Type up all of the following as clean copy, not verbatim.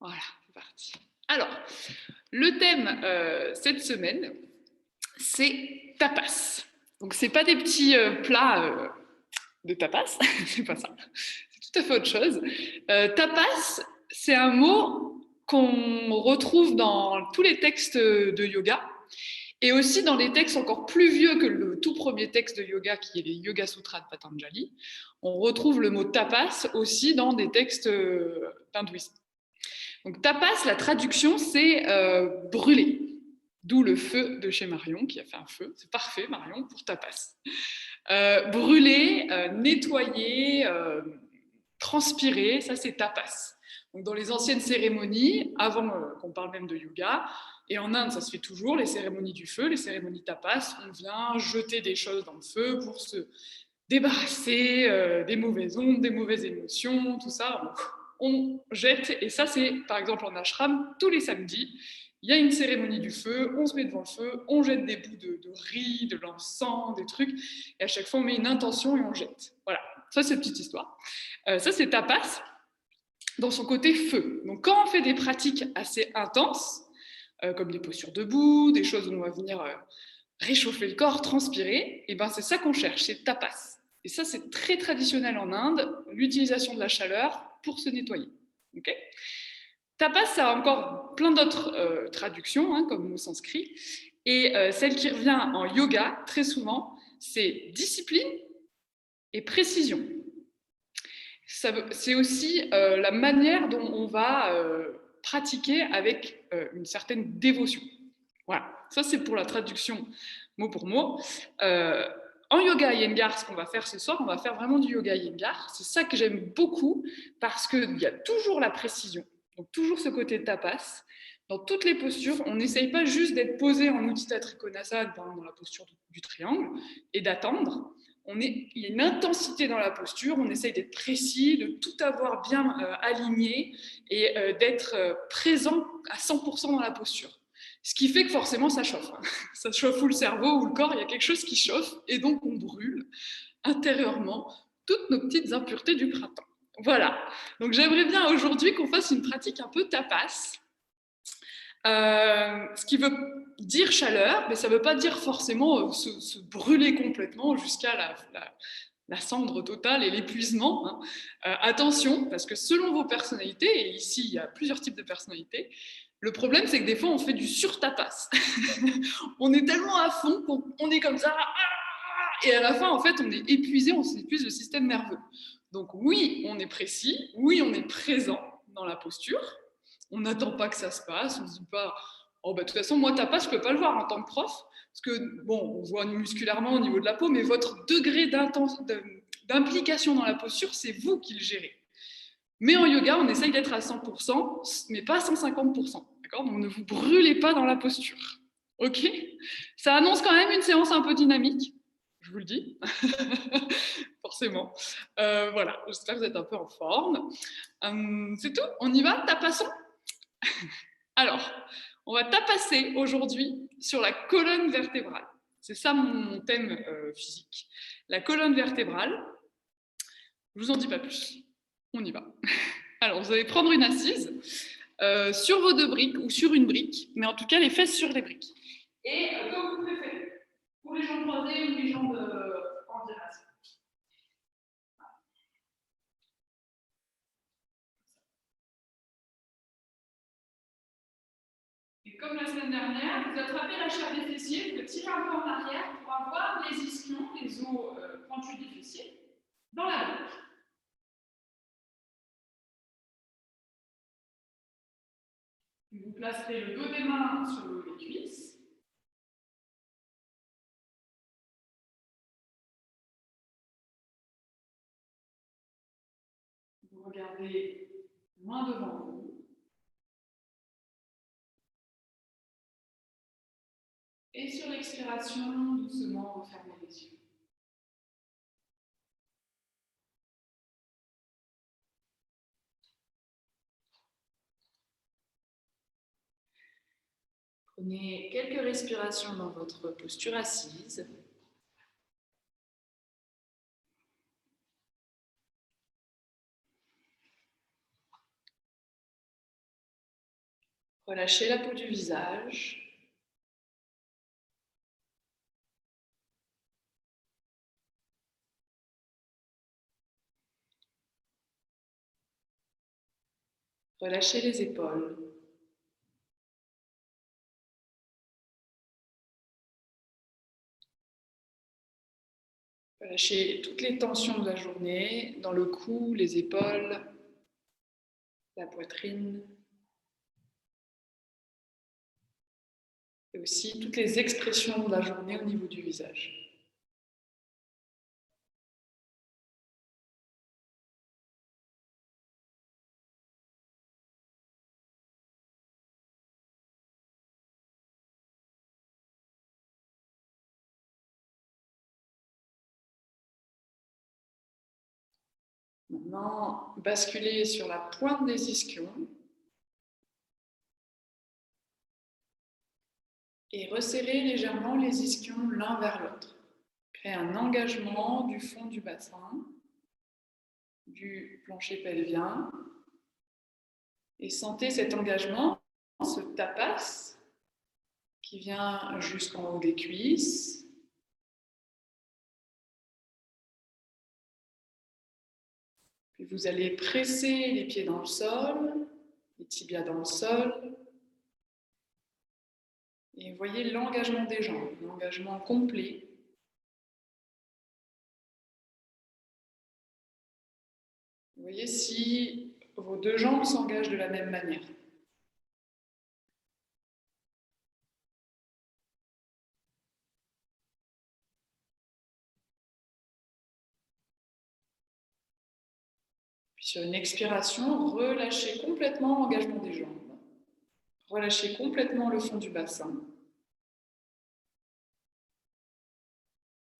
Voilà, c'est parti. Alors, le thème cette semaine, c'est tapas. Donc, c'est pas des petits plats de tapas, c'est pas ça. C'est tout à fait autre chose. Tapas, c'est un mot qu'on retrouve dans tous les textes de yoga et aussi dans les textes encore plus vieux que le tout premier texte de yoga qui est les Yoga Sutras de Patanjali. On retrouve le mot tapas aussi dans des textes hindouistes. Donc tapas, la traduction, c'est brûler. D'où le feu de chez Marion, qui a fait un feu. C'est parfait, Marion, pour tapas. Brûler, nettoyer, transpirer, ça c'est tapas. Donc dans les anciennes cérémonies, avant qu'on parle même de yoga, et en Inde ça se fait toujours, les cérémonies du feu, les cérémonies tapas, on vient jeter des choses dans le feu pour se débarrasser des mauvaises ondes, des mauvaises émotions, tout ça, on jette, et ça c'est par exemple en ashram, tous les samedis, il y a une cérémonie du feu, on se met devant le feu, on jette des bouts de riz, de l'encens, des trucs, et à chaque fois on met une intention et on jette. Voilà, ça c'est une petite histoire. Ça c'est tapas, dans son côté feu. Donc quand on fait des pratiques assez intenses, comme des postures debout, des choses où on va venir réchauffer le corps, transpirer, et ben c'est ça qu'on cherche, c'est tapas. Et ça, c'est très traditionnel en Inde, l'utilisation de la chaleur pour se nettoyer. Okay, tapas, ça a encore plein d'autres traductions, hein, comme au sanskrit. Et celle qui revient en yoga, très souvent, c'est discipline et précision. C'est aussi la manière dont on va pratiquer avec une certaine dévotion. Voilà, ça c'est pour la traduction mot pour mot. En yoga Iyengar, ce qu'on va faire ce soir, on va faire vraiment du yoga Iyengar. C'est ça que j'aime beaucoup parce qu'il y a toujours la précision, donc toujours ce côté tapas. Dans toutes les postures, on n'essaye pas juste d'être posé en Utthita Trikonasana dans la posture du triangle et d'attendre. Il y a une intensité dans la posture, on essaye d'être précis, de tout avoir bien aligné et d'être présent à 100% dans la posture. Ce qui fait que forcément ça chauffe. Ça chauffe ou le cerveau ou le corps, il y a quelque chose qui chauffe et donc on brûle intérieurement toutes nos petites impuretés du printemps. Voilà, donc j'aimerais bien aujourd'hui qu'on fasse une pratique un peu tapas. Ce qui veut dire chaleur, mais ça ne veut pas dire forcément se brûler complètement jusqu'à la cendre totale et l'épuisement. Hein. Attention, parce que selon vos personnalités, et ici il y a plusieurs types de personnalités, le problème c'est que des fois on fait du surtapas. On est tellement à fond qu'on est comme ça, et à la fin en fait on est épuisé, on s'épuise le système nerveux. Donc oui, on est précis, oui, on est présent dans la posture, on n'attend pas que ça se passe, on ne se dit pas oh bah de toute façon moi tapas je peux pas le voir en tant que prof parce que bon on voit musculairement au niveau de la peau mais votre degré d'implication dans la posture c'est vous qui le gérez. Mais en yoga on essaye d'être à 100% mais pas à 150%, d'accord, donc ne vous brûlez pas dans la posture, ok, ça annonce quand même une séance un peu dynamique, je vous le dis. Forcément. Voilà, j'espère que vous êtes un peu en forme. C'est tout, on y va, tapassons. Alors, on va tapasser aujourd'hui sur la colonne vertébrale. C'est ça mon thème physique. La colonne vertébrale, je ne vous en dis pas plus. On y va. Alors, vous allez prendre une assise sur vos deux briques ou sur une brique, mais en tout cas les fesses sur les briques. Et comme vous préférez, pour les jambes croisées ou les jambes en diagonale. Et comme la semaine dernière, vous attrapez la chair des fessiers, vous le tirez un peu en arrière pour avoir les ischions, les os pointus des fessiers, dans la brique. Vous placerez le dos des mains sur le haut des cuisses. Vous regardez loin devant vous. Et sur l'expiration, doucement, vous fermez les yeux. Prenez quelques respirations dans votre posture assise. Relâchez la peau du visage. Relâchez les épaules. Relâchez toutes les tensions de la journée, dans le cou, les épaules, la poitrine. Et aussi toutes les expressions de la journée au niveau du visage. Maintenant, basculez sur la pointe des ischions et resserrez légèrement les ischions l'un vers l'autre. Créez un engagement du fond du bassin, du plancher pelvien, et sentez cet engagement, ce tapas qui vient jusqu'en haut des cuisses. Puis vous allez presser les pieds dans le sol, les tibias dans le sol. Et voyez l'engagement des jambes, l'engagement complet. Vous voyez si vos deux jambes s'engagent de la même manière. Puis sur une expiration, relâchez complètement l'engagement des jambes. Relâchez complètement le fond du bassin.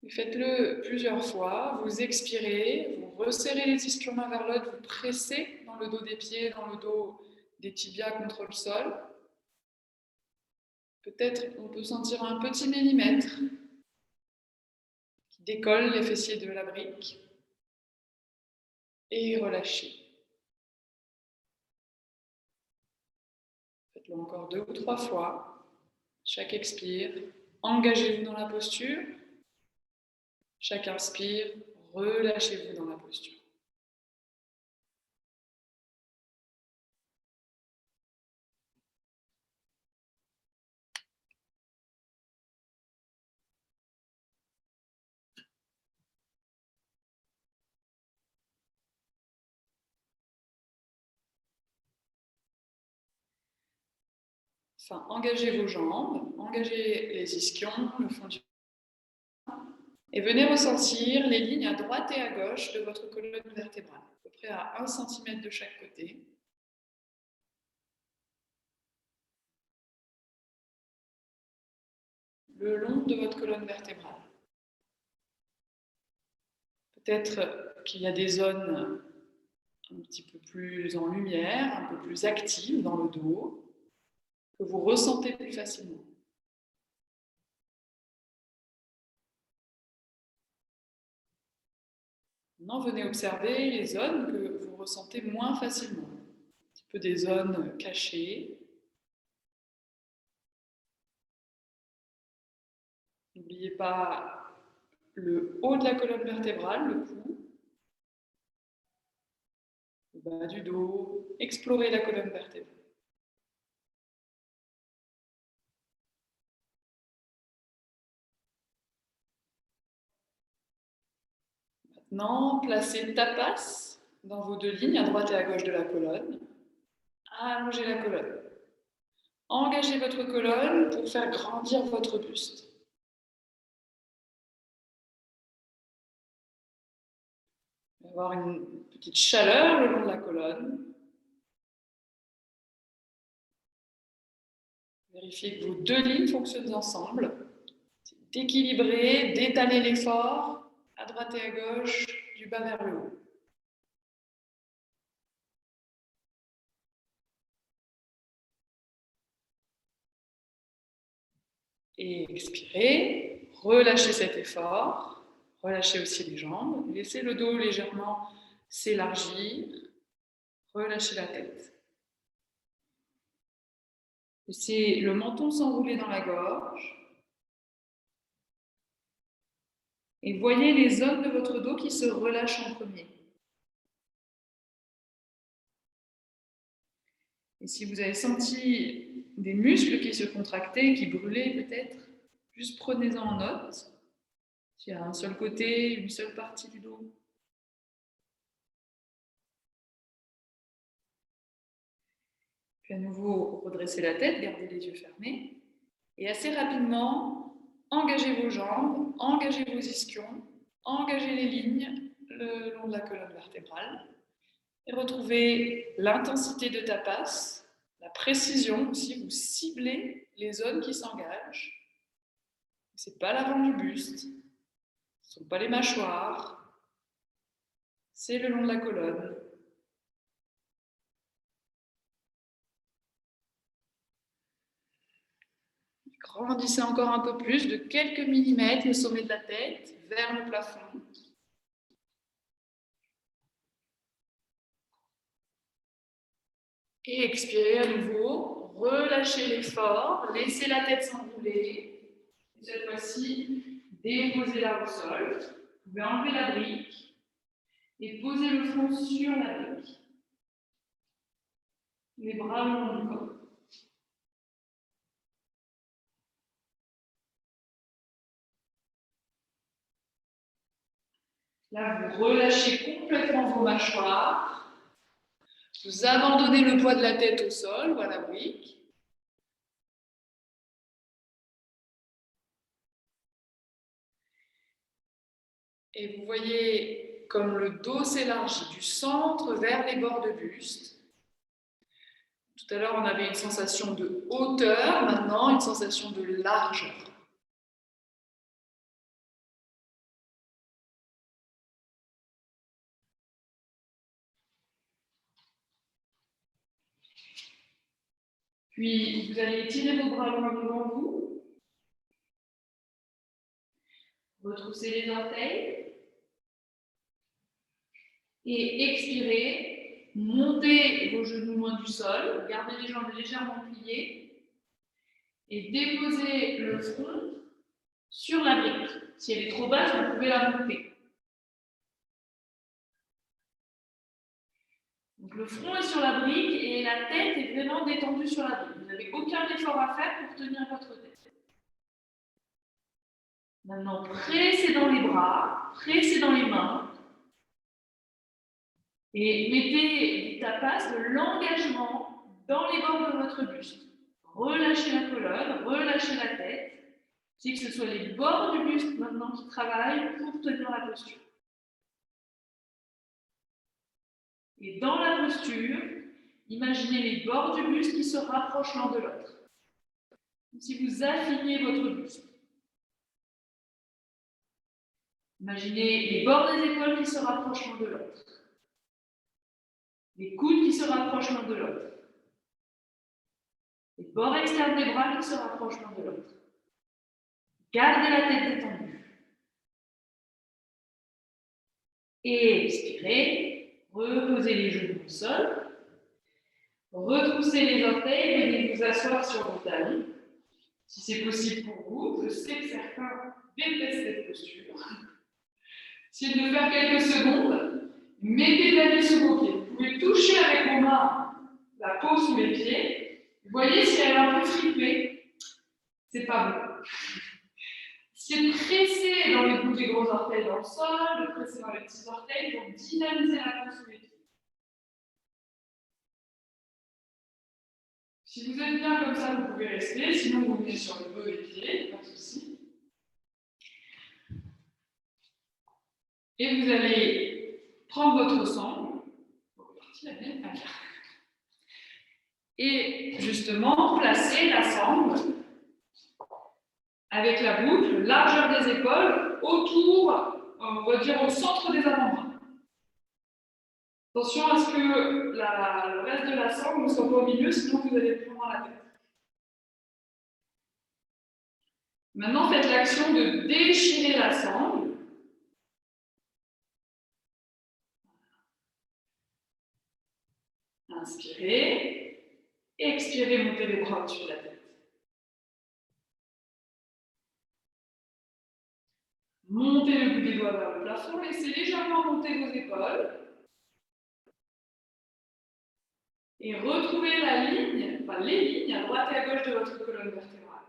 Faites-le plusieurs fois. Vous expirez, vous resserrez les ischions l'un vers l'autre, vous pressez dans le dos des pieds, dans le dos des tibias contre le sol. Peut-être on peut sentir un petit millimètre qui décolle les fessiers de la brique. Et relâchez. Faites-le encore 2 ou 3 fois. Chaque expire, engagez-vous dans la posture. Chaque inspire, relâchez-vous dans la posture. Enfin, engagez vos jambes, engagez les ischions, le fond du et venez ressentir les lignes à droite et à gauche de votre colonne vertébrale, à peu près à 1 cm de chaque côté. Le long de votre colonne vertébrale. Peut-être qu'il y a des zones un petit peu plus en lumière, un peu plus actives dans le dos, que vous ressentez plus facilement. Maintenant, venez observer les zones que vous ressentez moins facilement. Un petit peu des zones cachées. N'oubliez pas le haut de la colonne vertébrale, le cou, le bas du dos. Explorez la colonne vertébrale. Maintenant, placez tapas dans vos deux lignes, à droite et à gauche de la colonne. Allongez la colonne. Engagez votre colonne pour faire grandir votre buste. Vous allez avoir une petite chaleur le long de la colonne. Vérifiez que vos deux lignes fonctionnent ensemble. D'équilibrer, d'étaler l'effort à droite et à gauche, du bas vers le haut. Et expirez, relâchez cet effort, relâchez aussi les jambes, laissez le dos légèrement s'élargir, relâchez la tête. Laissez le menton s'enrouler dans la gorge. Et voyez les zones de votre dos qui se relâchent en premier. Et si vous avez senti des muscles qui se contractaient, qui brûlaient peut-être, juste prenez-en en note. S'il y a un seul côté, une seule partie du dos. Puis à nouveau, redressez la tête, gardez les yeux fermés. Et assez rapidement, engagez vos jambes, engagez vos ischions, engagez les lignes le long de la colonne vertébrale. Et retrouvez l'intensité de tapas, la précision aussi, vous ciblez les zones qui s'engagent. Ce n'est pas l'avant du buste, ce ne sont pas les mâchoires, c'est le long de la colonne. Grandissez encore un peu plus, de quelques millimètres, le sommet de la tête vers le plafond. Et expirez à nouveau, relâchez l'effort, laissez la tête s'enrouler. Cette fois-ci, déposez-la au sol. Vous pouvez enlever la brique et poser le front sur la brique. Les bras le long du corps. Là, vous relâchez complètement vos mâchoires. Vous abandonnez le poids de la tête au sol ou à la brique. Et vous voyez comme le dos s'élargit du centre vers les bords de buste. Tout à l'heure, on avait une sensation de hauteur, maintenant une sensation de largeur. Puis, vous allez étirer vos bras loin devant vous. Retroussez les orteils. Et expirez. Montez vos genoux loin du sol. Gardez les jambes légèrement pliées. Et déposez le front sur la brique. Si elle est trop basse, vous pouvez la monter. Donc le front est sur la brique et la tête est vraiment détendue sur la brique. Vous n'avez aucun effort à faire pour tenir votre tête. Maintenant, pressez dans les bras, pressez dans les mains et mettez des tapas de l'engagement dans les bords de votre buste. Relâchez la colonne, relâchez la tête. C'est que ce soit les bords du buste maintenant qui travaillent pour tenir la posture. Et dans la posture, imaginez les bords du buste qui se rapprochent l'un de l'autre. Comme si vous affiniez votre buste. Imaginez les bords des épaules qui se rapprochent l'un de l'autre. Les coudes qui se rapprochent l'un de l'autre. Les bords externes des bras qui se rapprochent l'un de l'autre. Gardez la tête détendue. Et expirez. Reposez les genoux au sol. Retroussez les orteils. Venez vous asseoir sur vos talons. Si c'est possible pour vous, je sais que certains détestent cette posture. Essayez de le faire quelques secondes. Mettez de la vie sous vos pieds. Vous pouvez toucher avec vos mains la peau sous les pieds. Vous voyez si elle est un peu fripée, c'est pas bon. Essayez de presser dans les bouts des gros orteils dans le sol, de presser dans les petits orteils pour dynamiser la peau sous les pieds. Si vous êtes bien comme ça, vous pouvez rester, sinon vous venez sur le dos des pieds, pas de souci. Et vous allez prendre votre sangle, et justement placer la sangle avec la boucle, largeur des épaules, autour, on va dire au centre des avant-bras. Attention à ce que le reste de la sangle ne soit pas au milieu, sinon vous allez prendre dans la tête. Maintenant, faites l'action de déchirer la sangle. Inspirez. Expirez, montez les bras au-dessus de la tête. Montez le bout des doigts vers le plafond, laissez légèrement monter vos épaules. Et retrouvez la ligne, enfin les lignes à droite et à gauche de votre colonne vertébrale.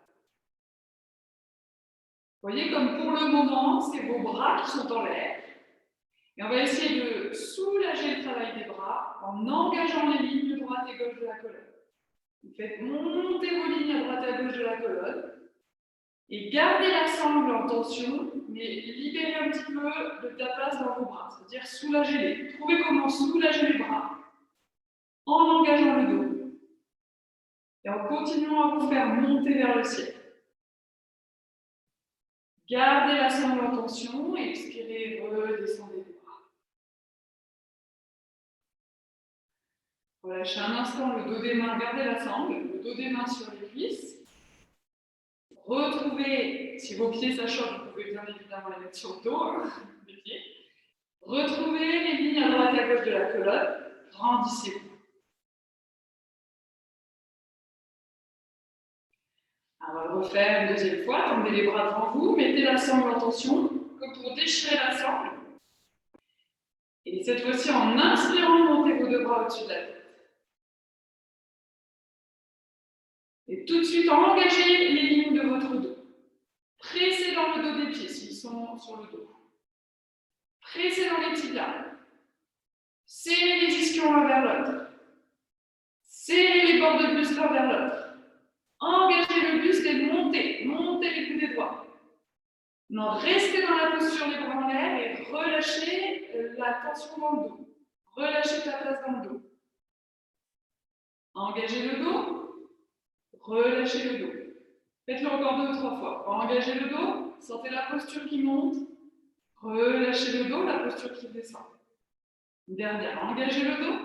Vous voyez comme pour le moment, c'est vos bras qui sont en l'air. Et on va essayer de soulager le travail des bras en engageant les lignes de droite et gauche de la colonne. Vous faites monter vos lignes à droite et à gauche de la colonne. Et gardez la sangle en tension, mais libérez un petit peu de tapas dans vos bras, c'est-à-dire soulagez-les. Trouvez comment soulager les bras en engageant le dos et en continuant à vous faire monter vers le ciel. Gardez la sangle en tension, expirez, redescendez les bras. Relâchez un instant le dos des mains, gardez la sangle, le dos des mains sur les cuisses. Retrouvez, si vos pieds s'achoppent, vous pouvez bien évidemment les mettre sur le dos, les pieds. Retrouvez les lignes à droite et à gauche de la colonne, grandissez-vous. On va le refaire une deuxième fois, tendez les bras devant vous, mettez la sangle en tension, comme pour déchirer la sangle. Et cette fois-ci, en inspirant, montez vos deux bras au-dessus de la tête. Et tout de suite, engagez les lignes de votre dos. Pressez dans le dos des pieds s'ils sont sur le dos. Pressez dans les tibias. Serrez les ischions l'un vers l'autre. Serrez les bords de buste l'un vers l'autre. Engagez le buste et montez. Montez les coups des doigts. Non, restez dans la posture des bras en l'air et relâchez la tension dans le dos. Relâchez la place dans le dos. Engagez le dos. Relâchez le dos. Faites-le encore 2 ou 3 fois. Engagez le dos. Sentez la posture qui monte. Relâchez le dos, la posture qui descend. Une dernière. Engagez le dos.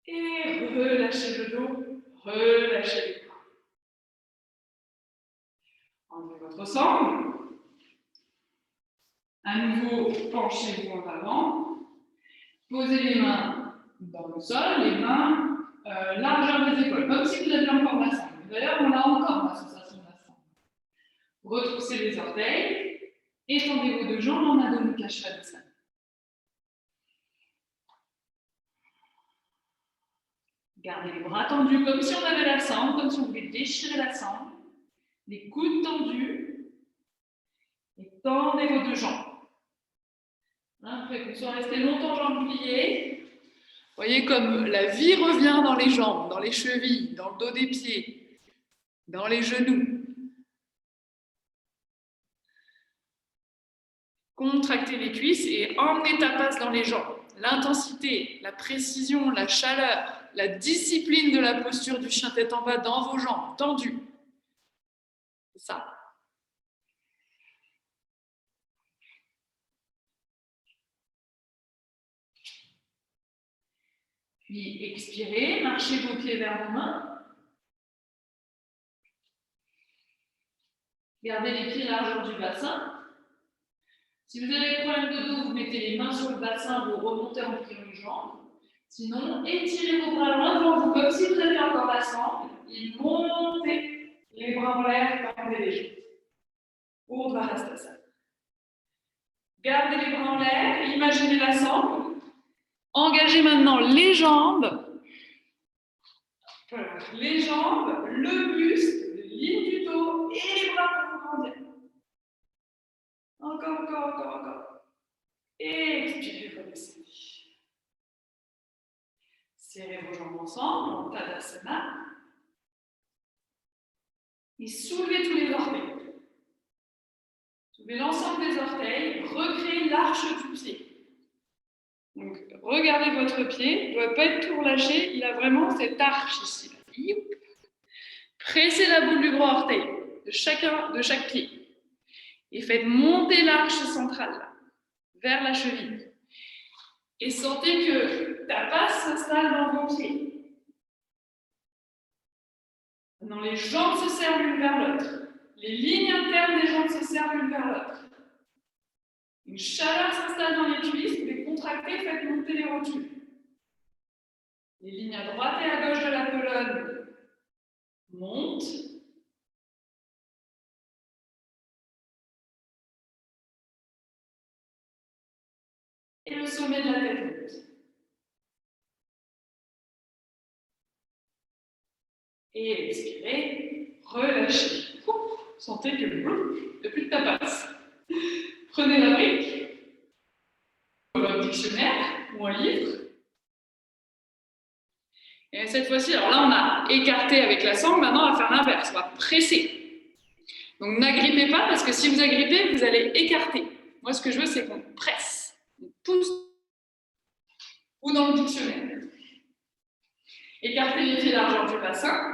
Et relâchez le dos. Relâchez les bras. Enlevez votre sangle. À nouveau, penchez-vous en avant. Posez les mains dans le sol, les mains largeur des épaules, comme si vous aviez encore la sangle. D'ailleurs, on a encore la sensation de la sangle. Retroussez les orteils. Étendez vos deux jambes en Adho Mukha Svanasana. Gardez les bras tendus comme si on avait la sangle, comme si on voulait déchirer la sangle. Les coudes tendus. Et tendez vos deux jambes. Après que vous soyez restés longtemps jambes pliées, vous voyez comme la vie revient dans les jambes, dans les chevilles, dans le dos des pieds, dans les genoux. Contractez les cuisses et emmenez tapas dans les jambes. L'intensité, la précision, la chaleur, la discipline de la posture du chien tête en bas dans vos jambes, tendues. C'est ça. Puis expirez, marchez vos pieds vers vos mains. Gardez les pieds largeur du bassin. Si vous avez des problèmes de dos, vous mettez les mains sur le bassin, vous remontez en pliant les jambes. Sinon, étirez vos bras loin devant vous, comme si vous aviez encore la sangle, et montez les bras en l'air, tendez les jambes. Urdhva-hastasana. Gardez les bras en l'air, imaginez la sangle. Engagez maintenant les jambes. Voilà. Les jambes, le buste, les lignes du dos et les bras pour vous grandir. Encore. Et expirez, redescendez. Serrez vos jambes ensemble en Tadasana. Et soulevez tous les orteils. Soulevez l'ensemble des orteils. Recréez l'arche du pied. Donc, regardez votre pied. Il ne doit pas être tout relâché. Il a vraiment cette arche ici. Pressez la boule du gros orteil de chaque pied. Et faites monter l'arche centrale là, vers la cheville. Et sentez que tapas s'installe dans vos pieds. Maintenant, les jambes se serrent l'une vers l'autre. Les lignes internes des jambes se serrent l'une vers l'autre. Une chaleur s'installe dans les cuisses. Vous les contractez, faites monter les rotules. Les lignes à droite et à gauche de la colonne montent. Et le sommet de la tête monte. Et expirez, relâchez. Sentez que il n'y a plus de tapas. Prenez la brique, un dictionnaire ou un livre. Et cette fois-ci, alors là, on a écarté avec la sangle, maintenant on va faire l'inverse, on va presser. Donc n'agrippez pas, parce que si vous agrippez, vous allez écarter. Moi, ce que je veux, c'est qu'on presse, on pousse, ou dans le dictionnaire. Écartez les pieds largeur du bassin.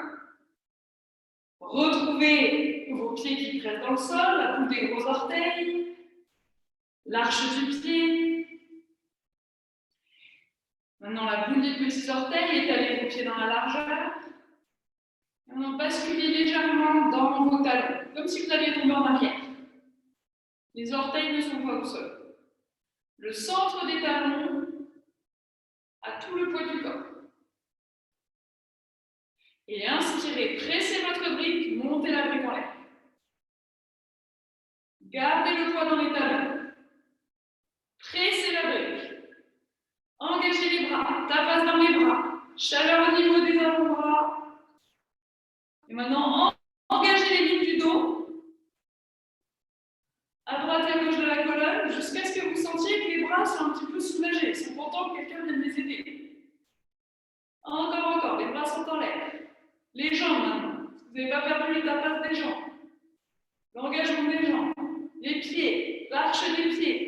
Retrouvez vos pieds qui pressent dans le sol, la boule des gros orteils, l'arche du pied. Maintenant, la boule des petits orteils, étalez vos pieds dans la largeur. Maintenant, basculez légèrement dans vos talons, comme si vous alliez tomber en arrière. Les orteils ne sont pas au sol. Le centre des talons a tout le poids du corps. Et inspirez, pressez votre brique, montez la brique en l'air. Gardez le poids dans les talons. Pressez la brique. Engagez les bras, tapas dans les bras. Chaleur au niveau des avant-bras. Et maintenant, engagez les lignes du dos. À droite et à gauche de la colonne, jusqu'à ce que vous sentiez que les bras sont un petit peu soulagés. Ils sont contents que quelqu'un vienne les aider. Encore, les bras sont en l'air. Les jambes maintenant. Vous n'avez pas perdu les tapas des jambes. L'engagement des jambes. Les pieds, l'arche des pieds.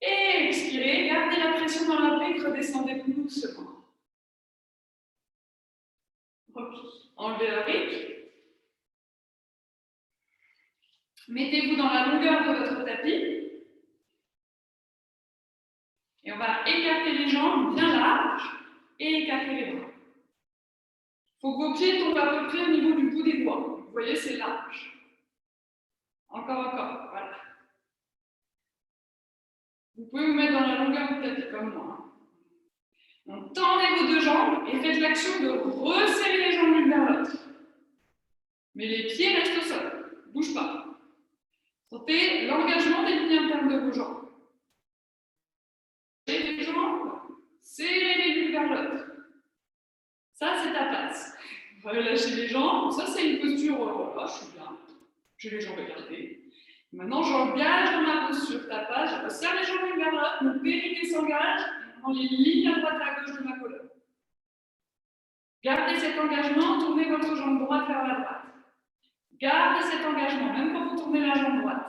Et expirez, gardez la pression dans la brique, redescendez doucement. Enlevez la brique. Mettez-vous dans la longueur de votre tapis. Et on va écarter les jambes bien larges et écarter les bras. Il faut que vos pieds tombent à peu près au niveau du bout des doigts. Vous voyez, c'est large. Encore, voilà. Vous pouvez vous mettre dans la longueur du tapis comme moi. Donc, tendez vos deux jambes et faites l'action de resserrer les jambes l'une vers l'autre. Mais les pieds restent au sol. Ne bougent pas. Sentez l'engagement des lignes internes de vos jambes. Les jambes, serrez les l'une vers l'autre. Ça, c'est tapas. Relâchez les jambes. Ça, c'est une posture, voilà, je suis bien. J'ai les jambes écartées. Maintenant, j'engage dans ma posture tapas. Je resserre les jambes l'une vers l'autre. Mon périnée s'engage. Dans les lignes à droite et à gauche de ma colonne. Gardez cet engagement. Tournez votre jambe droite vers la droite. Gardez cet engagement, même quand vous tournez la jambe droite.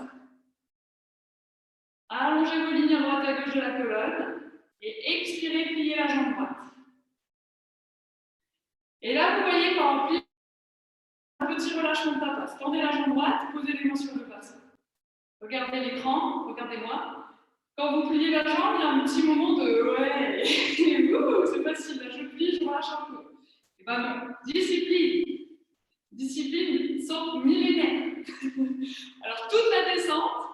Allongez vos lignes à droite et à gauche de la colonne et expirez, pliez la jambe droite. Et là, vous voyez, quand on plie, un petit relâchement de tapas. Tendez la jambe droite, posez les mains sur le bassin. Regardez l'écran, regardez-moi. Quand vous pliez la jambe, il y a un petit moment de ouais, c'est facile, là, je plie, je relâche un peu. Et ben non, discipline. Discipline sans millénaire. Alors, toute la descente,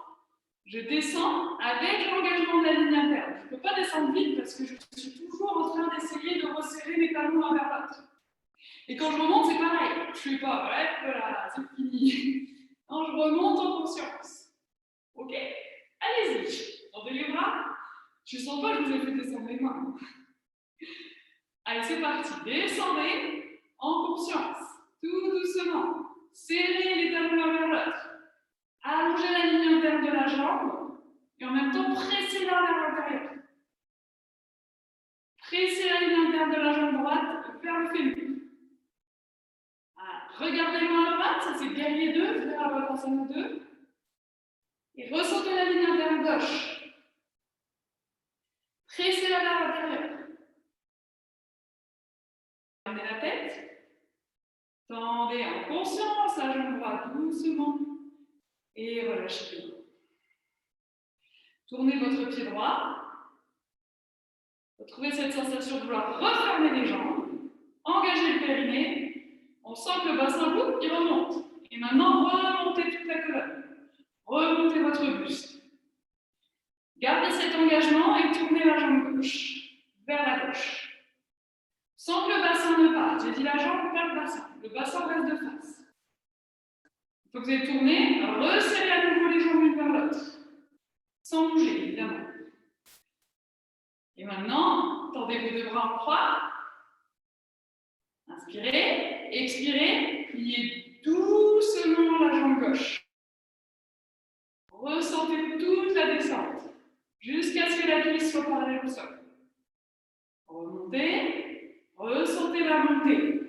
je descends avec l'engagement de la ligne interne. Je ne peux pas descendre vite parce que je suis toujours en train d'essayer de resserrer mes talons l'un vers l'autre. Et quand je remonte, c'est pareil. Je ne fais pas, bref, voilà, c'est fini. Non, je remonte en conscience. Ok? Allez-y. Tendez les bras. Je ne sens pas que je vous ai fait descendre les mains. Allez, c'est parti. Descendez en conscience. Tout doucement. Serrez les talons l'un vers l'autre. Allongez la ligne interne de la jambe et en même temps pressez-la vers l'intérieur. Pressez la ligne interne de la jambe droite vers le fémur. Regardez-moi à droite, ça c'est guerrier 2, vers la Vadrasana 2. Et ressentez la ligne interne gauche. Pressez-la vers l'intérieur. Tendez la tête. Tendez en conscience la jambe droite doucement. Et relâchez les bras. Tournez votre pied droit. Retrouvez cette sensation de vouloir refermer les jambes. Engagez le périnée. On sent que le bassin bout, il remonte. Et maintenant, remontez toute la colonne. Remontez votre buste. Gardez cet engagement et tournez la jambe gauche vers la gauche. sans que le bassin ne parte. J'ai dit la jambe, pas le bassin. Le bassin reste de face. Il faut que vous ayez tourné, resserrez à nouveau les jambes l'une vers l'autre, sans bouger, évidemment. Et maintenant, tendez vos deux bras en croix. Inspirez, expirez, pliez doucement la jambe gauche. Ressentez toute la descente, jusqu'à ce que la cuisse soit parallèle au sol. Remontez, ressentez la montée.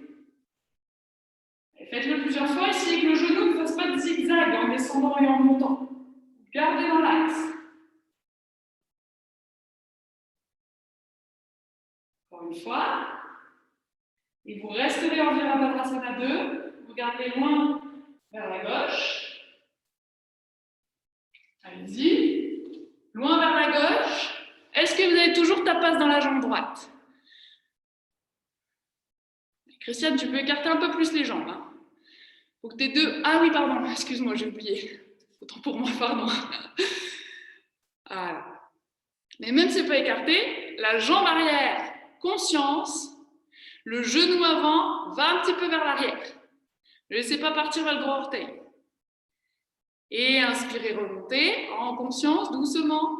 Et faites-le plusieurs fois, essayez que le genou ne fasse pas de zigzag en descendant et en montant. Gardez dans l'axe. Encore une fois. Et vous resterez en Virabhadrasana 2. Vous regardez loin vers la gauche. Allez-y. Loin vers la gauche. Est-ce que vous avez toujours ta passe dans la jambe droite? Christiane, tu peux écarter un peu plus les jambes. Hein. Faut que tes deux... Ah oui, pardon, excuse-moi, j'ai oublié. Autant pour moi, pardon. Voilà. Mais même si ce n'est pas écarté, la jambe arrière, conscience, le genou avant va un petit peu vers l'arrière. Ne laissez pas partir vers le gros orteil. Et inspirez, remontez en conscience, doucement.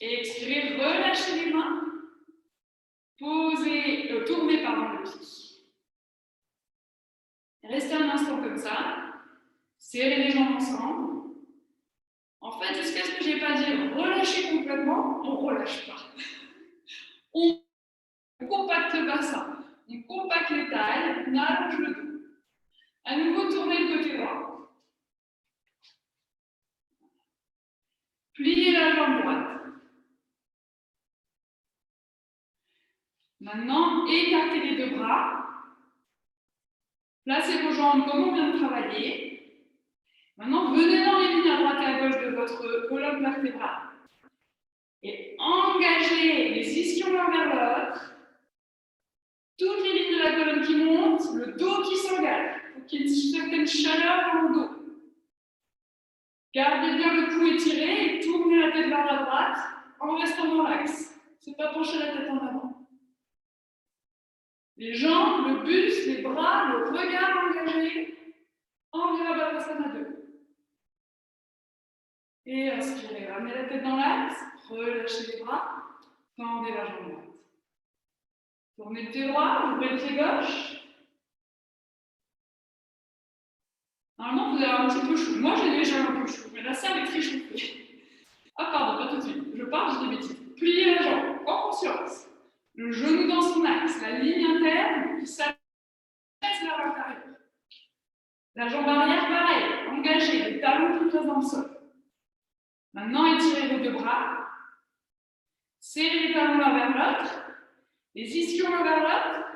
Et expirez, relâchez les mains. Posez, tournez le pied. Restez un instant comme ça. Serrez les jambes ensemble. En fait, jusqu'à ce que je n'ai pas dit relâchez complètement, on ne relâche pas. On compacte le bassin, on compacte les tailles, on allonge le dos. À nouveau, tournez le côté droit. Pliez la jambe droite. Maintenant, écartez les deux bras. Placez vos jambes comme on vient de travailler. Maintenant, venez dans les lignes à droite et à gauche de votre colonne vertébrale. Et engagez les ischions l'un vers l'autre. Toutes les lignes de la colonne qui montent, le dos qui s'engage. Il faut qu'il y ait une certaine chaleur dans le dos. Gardez bien le cou étiré et tournez la tête vers la droite en restant dans l'axe. C'est pas pencher la tête en avant. Les jambes, le buste, les bras, le regard engagé en Virabhadrasana 2. Et inspirez, ramenez la tête dans l'axe, relâchez les bras, tendez la jambe droite. Tournez le pied droit, ouvrez le pied gauche. Normalement, vous avez un petit peu chaud. Moi, j'ai déjà un peu chaud, mais la salle est très chauffée. Ah, pardon, pas tout de suite. Je parle, je dis des bêtises. Pliez la jambe, en conscience. Le genou dans son axe, la ligne interne qui s'abaisse vers l'intérieur. La jambe arrière, pareil, engagée, les talons tout dans le sol. Maintenant, étirez vos deux bras. Serrez les talons l'un vers l'autre. Les ischions l'un vers l'autre.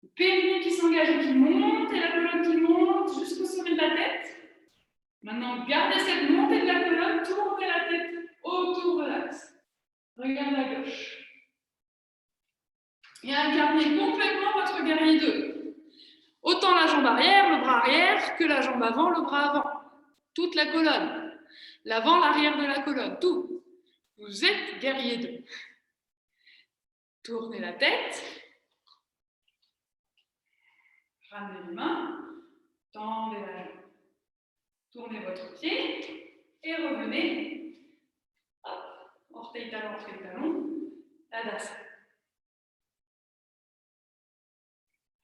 Le périnée qui s'engage et qui monte, et la colonne qui monte jusqu'au sommet de la tête. Maintenant, gardez cette montée de la colonne, tournez la tête autour de l'axe. Regardez à gauche. Et incarnez complètement votre guerrier 2. Autant la jambe arrière, le bras arrière, que la jambe avant, le bras avant. Toute la colonne. L'avant, l'arrière de la colonne, tout. Vous êtes guerrier 2. Tournez la tête. Ramenez les mains. Tendez la jambe. Tournez votre pied. Et revenez. Hop. Orteil talon, Tadasana.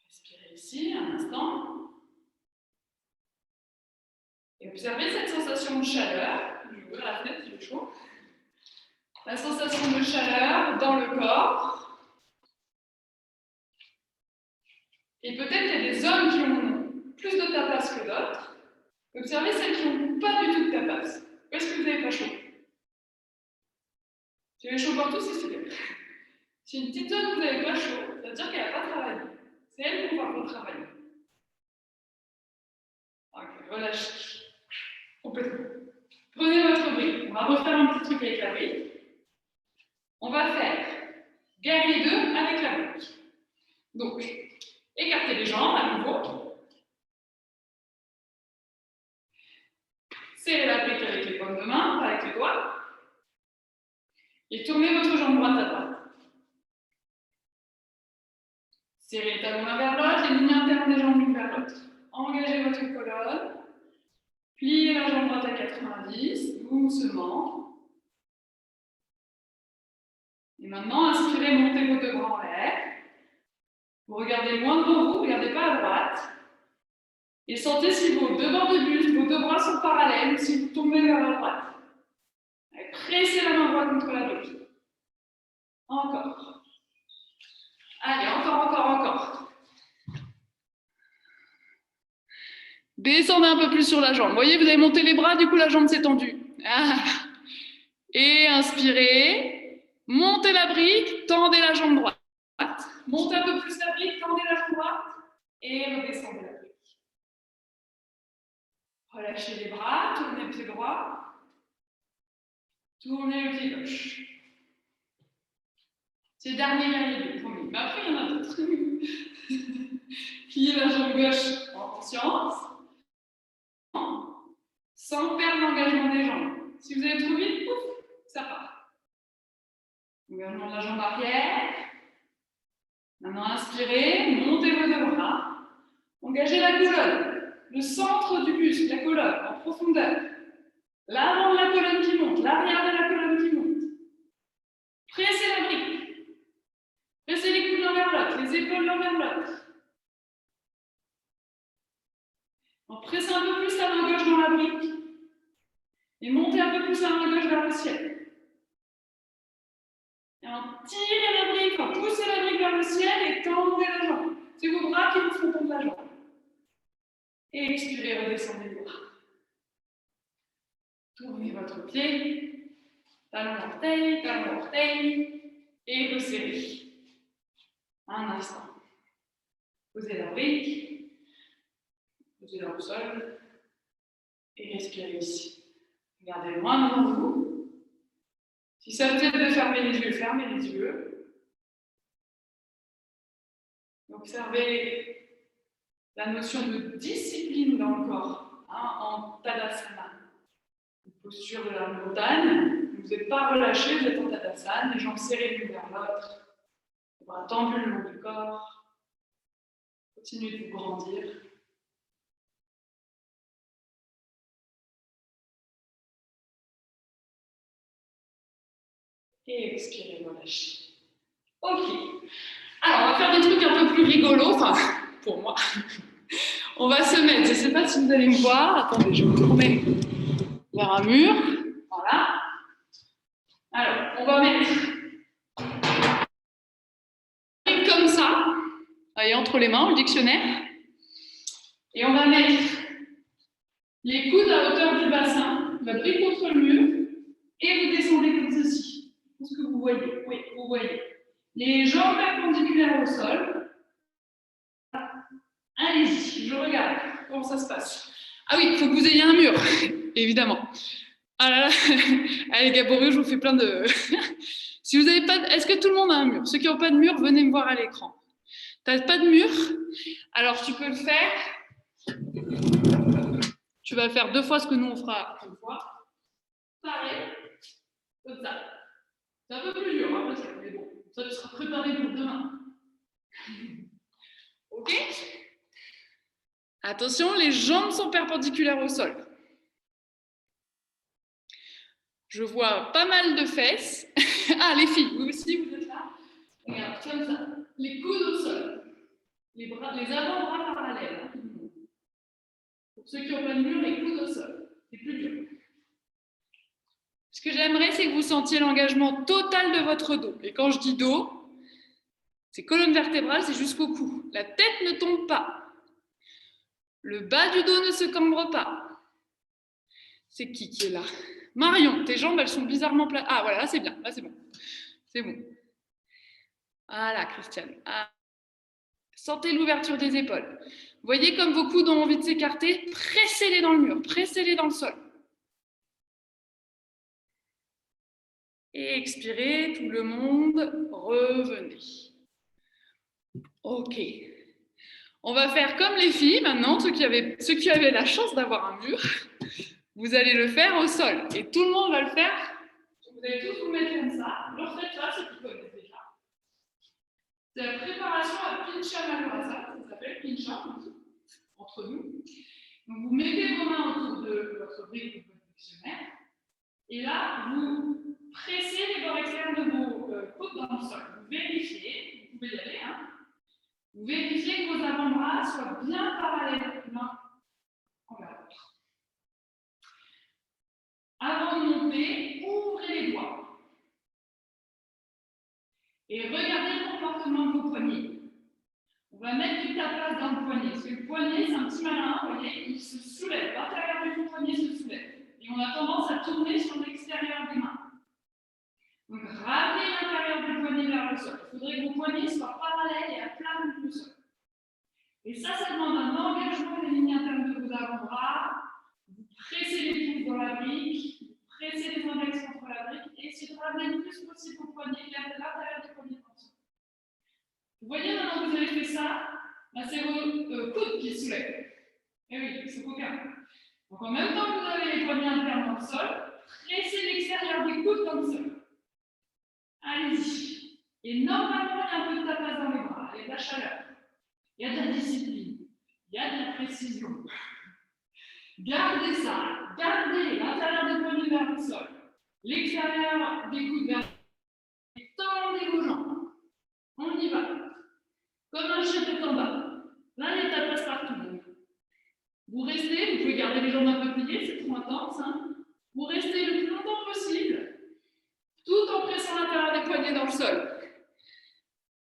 Respirez ici, un instant. Et observez cette sensation de chaleur. Je vais ouvrir la fenêtre, il est chaud. La sensation de chaleur dans le corps. Et peut-être qu'il y a des zones qui ont plus de tapas que d'autres. Observez celles qui n'ont pas du tout de tapas. Où est-ce que vous n'avez pas chaud? Si vous avez chaud partout, c'est super. Si une petite zone où vous n'avez pas chaud, ça veut dire qu'elle n'a pas travaillé. C'est elle qu'on va retravailler. Ok, relâchez. Complètement. Prenez votre brique. On va refaire un petit truc avec la brique. On va faire guerrier 2 avec la brique. Donc, écartez les jambes à nouveau. Serrez la brique avec les paumes de main, pas avec les doigts. Et tournez votre jambe droite à droite. Serrez les talons l'un vers l'autre, les lignes internes des jambes l'une vers l'autre. Engagez votre colonne. Pliez la jambe droite à 90, doucement. Et maintenant, inspirez, montez vos deux bras en l'air. Vous regardez loin devant vous, regardez pas à droite. Et sentez si vos deux bords de buste, vos deux bras sont parallèles ou si vous tombez vers la droite. Pressez la main droite contre la brique. Encore. Allez, encore. Descendez un peu plus sur la jambe. Vous voyez, vous avez monté les bras, du coup la jambe s'est tendue. Ah. Et inspirez. Montez la brique, tendez la jambe droite. Montez un peu plus la brique, tendez la jambe droite. Et redescendez la brique. Relâchez les bras, tournez le pied droit. Tournez le pied gauche. C'est le dernier guerrier, promis. Mais après, il y en a d'autres. Pliez la jambe gauche en conscience, sans perdre l'engagement des jambes. Si vous allez trop vite, pouf, ça part. Engagement de la jambe arrière. Maintenant, inspirez, montez vos deux bras. Engagez la colonne, le centre du buste, la colonne, en profondeur. L'avant de la colonne qui monte, l'arrière de la colonne qui monte. Pressez la brique. Pressez les coudes l'un vers l'autre, les épaules l'un vers l'autre. Pressez un peu plus la main gauche dans la brique. Et montez un peu plus la main gauche vers le ciel. Et tirez la brique, poussez la brique vers le ciel et tendez la jambe. C'est vos bras qui vous font tendre la jambe. Et expirez, redescendez les bras. Tournez votre pied, talon orteil, et resserrez. Un instant. Posez la brique, posez-la au sol, et respirez ici. Regardez loin devant vous. Si ça vous aide de fermer les yeux, fermez les yeux. Observez la notion de discipline dans le corps, en Tadasana. Posture de la montagne, vous n'êtes pas relâché, vous êtes en Tadasana, les jambes serrées l'une vers l'autre, les bras tendus le long du corps. Continuez de vous grandir. Et expirez, relâchez. Ok. Alors, on va faire des trucs un peu plus rigolos, enfin, pour moi. On va se mettre, je ne sais pas si vous allez me voir. Attendez, je vais me tourner vers un mur. Voilà. Alors, on va mettre comme ça, allez, entre les mains, le dictionnaire. Et on va mettre les coudes à hauteur du bassin, la brique contre le mur, et vous descendez comme ceci. Est-ce que vous voyez? Oui, vous voyez. Les jambes perpendiculaires au sol. Allez-y, je regarde comment ça se passe. Ah oui, il faut que vous ayez un mur, évidemment. Ah là là, allez Gaborio, je vous fais plein de... Si vous n'avez pas... Est-ce que tout le monde a un mur? Ceux qui n'ont pas de mur, venez me voir à l'écran. Tu n'as pas de mur? Alors tu peux le faire. Tu vas faire 2 fois ce que nous on fera une fois. Pareil, comme ça. C'est un peu plus dur, hein, mais bon, ça tu seras préparé pour demain. Ok? Attention, les jambes sont perpendiculaires au sol. Je vois pas mal de fesses. Ah, les filles, vous aussi, vous êtes là. Regarde, comme ça. Les coudes au sol. Les avant-bras parallèles. Pour ceux qui n'ont pas de mur, les coudes au sol. C'est plus dur. Ce que j'aimerais, c'est que vous sentiez l'engagement total de votre dos. Et quand je dis dos, c'est colonne vertébrale, c'est jusqu'au cou. La tête ne tombe pas. Le bas du dos ne se cambre pas. C'est qui est là? Marion, tes jambes, elles sont bizarrement plates. Ah, voilà, là, c'est bien. Là, c'est bon. C'est bon. Voilà, Christiane. Ah. Sentez l'ouverture des épaules. Vous voyez comme vos coudes ont envie de s'écarter? Pressez-les dans le mur, pressez-les dans le sol. Et expirez, tout le monde, revenez. Ok. On va faire comme les filles maintenant, ceux qui avaient la chance d'avoir un mur. Vous allez le faire au sol. Et tout le monde va le faire. Vous allez tous vous mettre comme ça. Le refaites là, ceux qui connaissent déjà. C'est la préparation à Pincha Maharasa, ça s'appelle Pincha, entre nous. Donc, vous mettez vos mains autour de votre brique ou de votre dictionnaire, et là, vous pressez les bords externes de vos côtes dans le sol. Vous vérifiez, vous pouvez y aller, hein. Vous vérifiez que vos avant-bras soient bien parallèles l'un envers l'autre. Avant de monter, ouvrez les doigts. Et regardez le comportement de vos poignets. On va mettre du tapas dans le poignet, parce que le poignet, c'est un petit malin, vous voyez, il se soulève, l'intérieur du poignet se soulève. Et on a tendance à tourner sur l'extérieur des mains. Donc, ramenez l'intérieur du poignet vers le sol. Il faudrait que vos poignets soient parallèles et à plat contre le sol. Et ça demande un engagement des lignes internes de vos avant-bras. Vous pressez les pouces dans la brique, vous pressez les index contre la brique, et essayez de ramener le plus possible vos poignets vers l'intérieur du poignet dans le sol. Vous voyez, maintenant que vous avez fait ça, c'est vos coudes qui se soulèvent. Eh oui, c'est coquin. Donc, en même temps que vous avez les poignets internes dans le sol, pressez l'extérieur des coudes dans le sol. Allez-y. Et normalement, il y a un peu de tapas dans les bras, il y a de la chaleur, il y a de la discipline, il y a de la précision. Gardez ça, gardez l'intérieur des poignets vers le sol, l'extérieur des coudes vers le sol, et tendez vos jambes. On y va. Comme un chien tête en bas. Là, les tapas partout. Vous restez, vous pouvez garder les jambes un peu pliées, c'est trop intense. Hein. Vous restez le plus longtemps possible, tout en pressant l'intérieur des poignets dans le sol.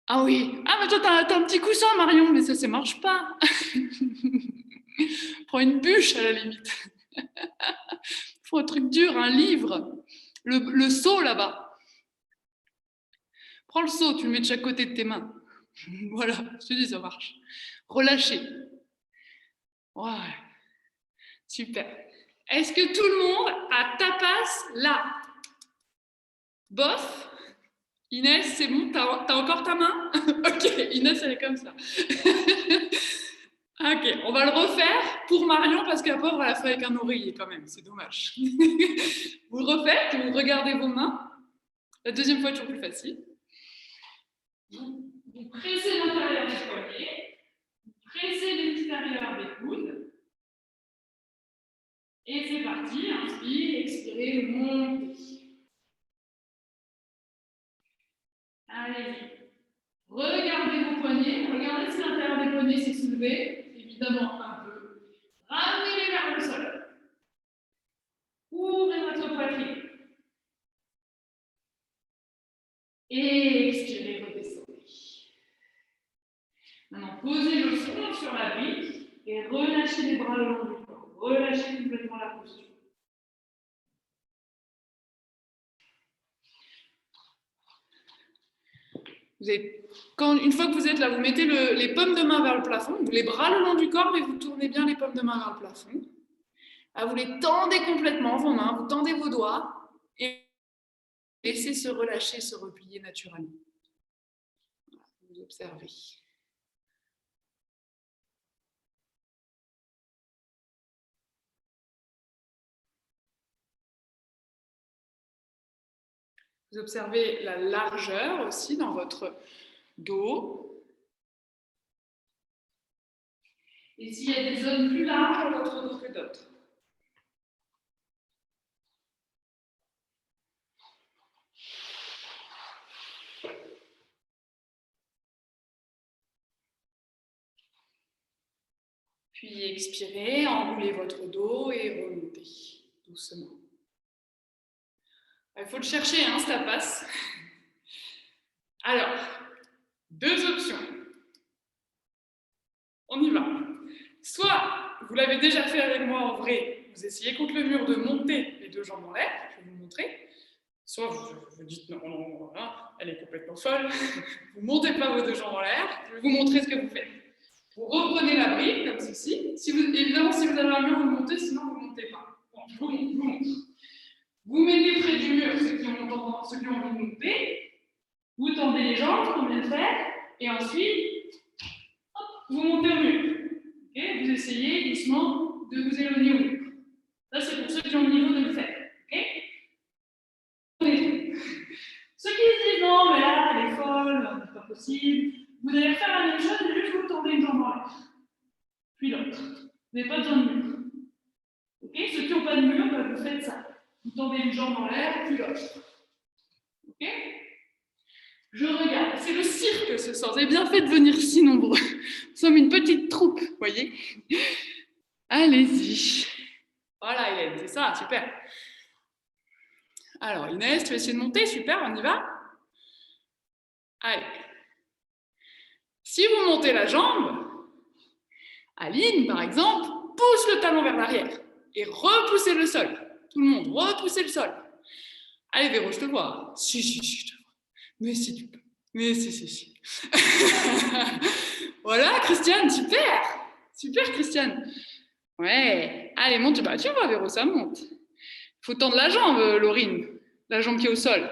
Ah oui. Ah, mais toi, t'as un petit coussin, Marion, mais ça ne marche pas. Prends une bûche, à la limite. Faut un truc dur, un livre. Le seau, là-bas. Prends le seau, tu le mets de chaque côté de tes mains. Voilà, je te dis, ça marche. Relâchez. Ouais. Super. Est-ce que tout le monde a tapas là? Bof? Inès, c'est bon? T'as encore ta main? Ok, Inès, elle est comme ça. Ok, on va le refaire pour Marion parce que la pauvre, elle a fait avec un oreiller quand même, c'est dommage. Vous le refaites, vous regardez vos mains. La deuxième fois est toujours plus facile. Vous pressez l'intérieur des poignets, vous pressez l'extérieur des coudes. Et c'est parti, inspire, expirez, montez. Allez-y. Regardez vos poignets, regardez si l'intérieur des poignets s'est soulevé, évidemment un peu. Ramenez-les vers le sol. Ouvrez votre poitrine. Et expirez, redescendez. Maintenant, posez le front sur la brique et relâchez les bras le long du corps. Relâchez complètement la posture. Une fois que vous êtes là, vous mettez les paumes de main vers le plafond, les bras le long du corps, mais vous tournez bien les paumes de main vers le plafond. Là, vous les tendez complètement, vos mains, vous tendez vos doigts et laissez se relâcher, se replier naturellement. Vous observez. Vous observez la largeur aussi dans votre dos. Et s'il y a des zones plus larges dans votre dos que d'autres. Puis expirez, enroulez votre dos et remontez doucement. Il faut le chercher, hein, ça passe. Alors, deux options. On y va. Soit, vous l'avez déjà fait avec moi en vrai, vous essayez contre le mur de monter les deux jambes en l'air, je vais vous montrer. Soit vous dites non, elle est complètement folle, vous ne montez pas vos deux jambes en l'air, je vais vous montrer ce que vous faites. Vous reprenez la brique comme ceci. Évidemment, si vous avez un mur, vous montez, sinon vous ne montez pas. Bon, je vous montre. Vous mettez près du mur ceux qui ont envie de monter. Vous tendez les jambes, comme on vient de faire, et ensuite, hop, vous montez au mur. Okay, vous essayez doucement de vous éloigner au mur. Ça, c'est pour ceux qui ont le niveau de le faire. Okay, ceux qui se disent non, mais là, elle est folle, c'est pas possible. Vous allez faire la même chose, et juste vous tendez une jambe en l'air. Puis l'autre. Vous n'avez pas besoin de mur. Ok? Ceux qui n'ont pas de mur, bah, vous faites ça. Vous tendez une jambe en l'air, puis l'autre. Ok? Je regarde. C'est le cirque ce soir. Vous avez bien fait de venir si nombreux. Nous sommes une petite troupe, vous voyez? Allez-y. Voilà, Hélène, c'est ça, super. Alors, Inès, tu vas essayer de monter, super, on y va? Allez. Si vous montez la jambe, Aline, par exemple, pousse le talon vers l'arrière et repoussez le sol. Tout le monde, repoussez le sol. Allez, Véro, je te vois. Si, je te vois. Mais si tu peux. Mais si. Voilà, Christiane, super. Super, Christiane. Ouais. Allez, monte. Bah, tu vois, Véro, ça monte. Il faut tendre la jambe, Laurine. La jambe qui est au sol.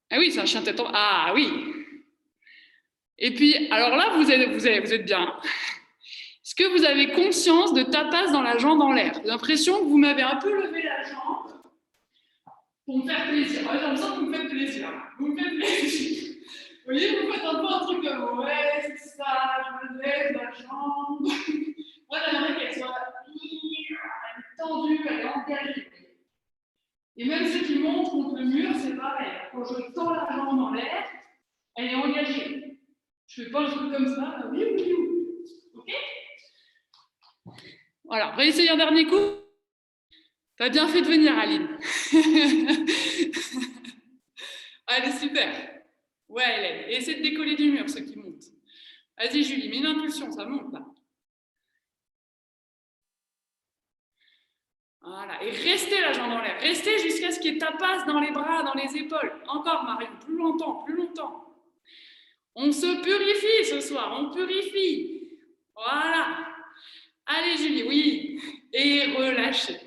Ah oui, c'est un chien tête en... Ah oui. Et puis, alors là, vous êtes bien. Est-ce que vous avez conscience de tapas dans la jambe en l'air? J'ai l'impression que vous m'avez un peu levé la jambe pour me faire plaisir. J'ai l'impression que vous me faites plaisir. Vous me faites plaisir. Vous voyez, vous faites un peu un truc comme ouais, c'est ça, je me lève la jambe. Moi, j'aimerais qu'elle soit tendue, elle est engagée. Et même ceux qui montent contre le mur, c'est pareil. Quand je tends la jambe en l'air, elle est engagée. Je ne fais pas un truc comme ça, oui. Ok? Voilà, on va essayer un dernier coup. T'as bien fait de venir, Aline. Allez, super. Ouais, Hélène. Et essaie de décoller du mur, ceux qui montent. Vas-y, Julie, mets une impulsion, ça monte là. Voilà, et restez la jambe en l'air. Restez jusqu'à ce qu'il y ait tapas dans les bras, dans les épaules. Encore, Marion, plus longtemps. On se purifie ce soir, on purifie. Voilà. Allez, Julie, oui. Et relâchez.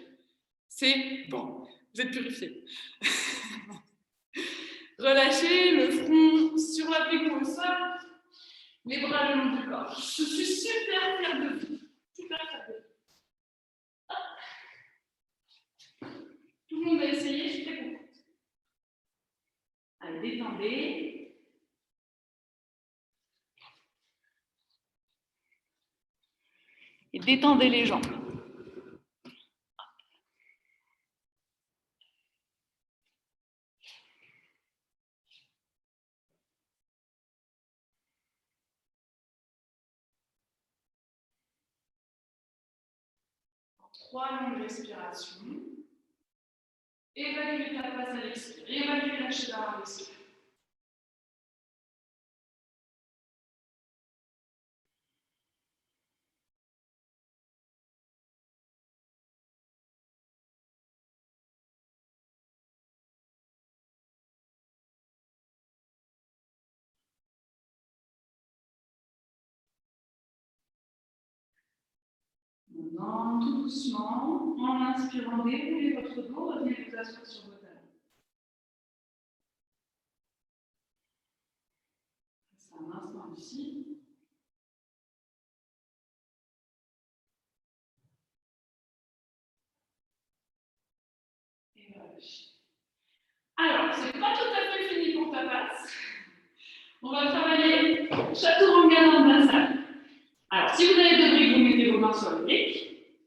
C'est bon, vous êtes purifiés. Relâchez le front sur la pécou au sol, les bras le long du corps. Je suis super fière de vous. Super fière de vous. Tout le monde va essayer, je suis très contente. Allez, détendez. Et détendez les jambes. Trois longues respirations. Évaluez ta passe à l'expire. Évaluez la chaleur à l'expire. Maintenant, tout doucement, en inspirant, déroulez votre dos, revenez vous asseoir sur vos talons. C'est un instant ici. Et relâchez. Alors, c'est pas tout à fait fini pour ta passe. On va travailler chaturanga dandasana. Alors, si vous avez deux briques, vous mettez vos mains sur les briques.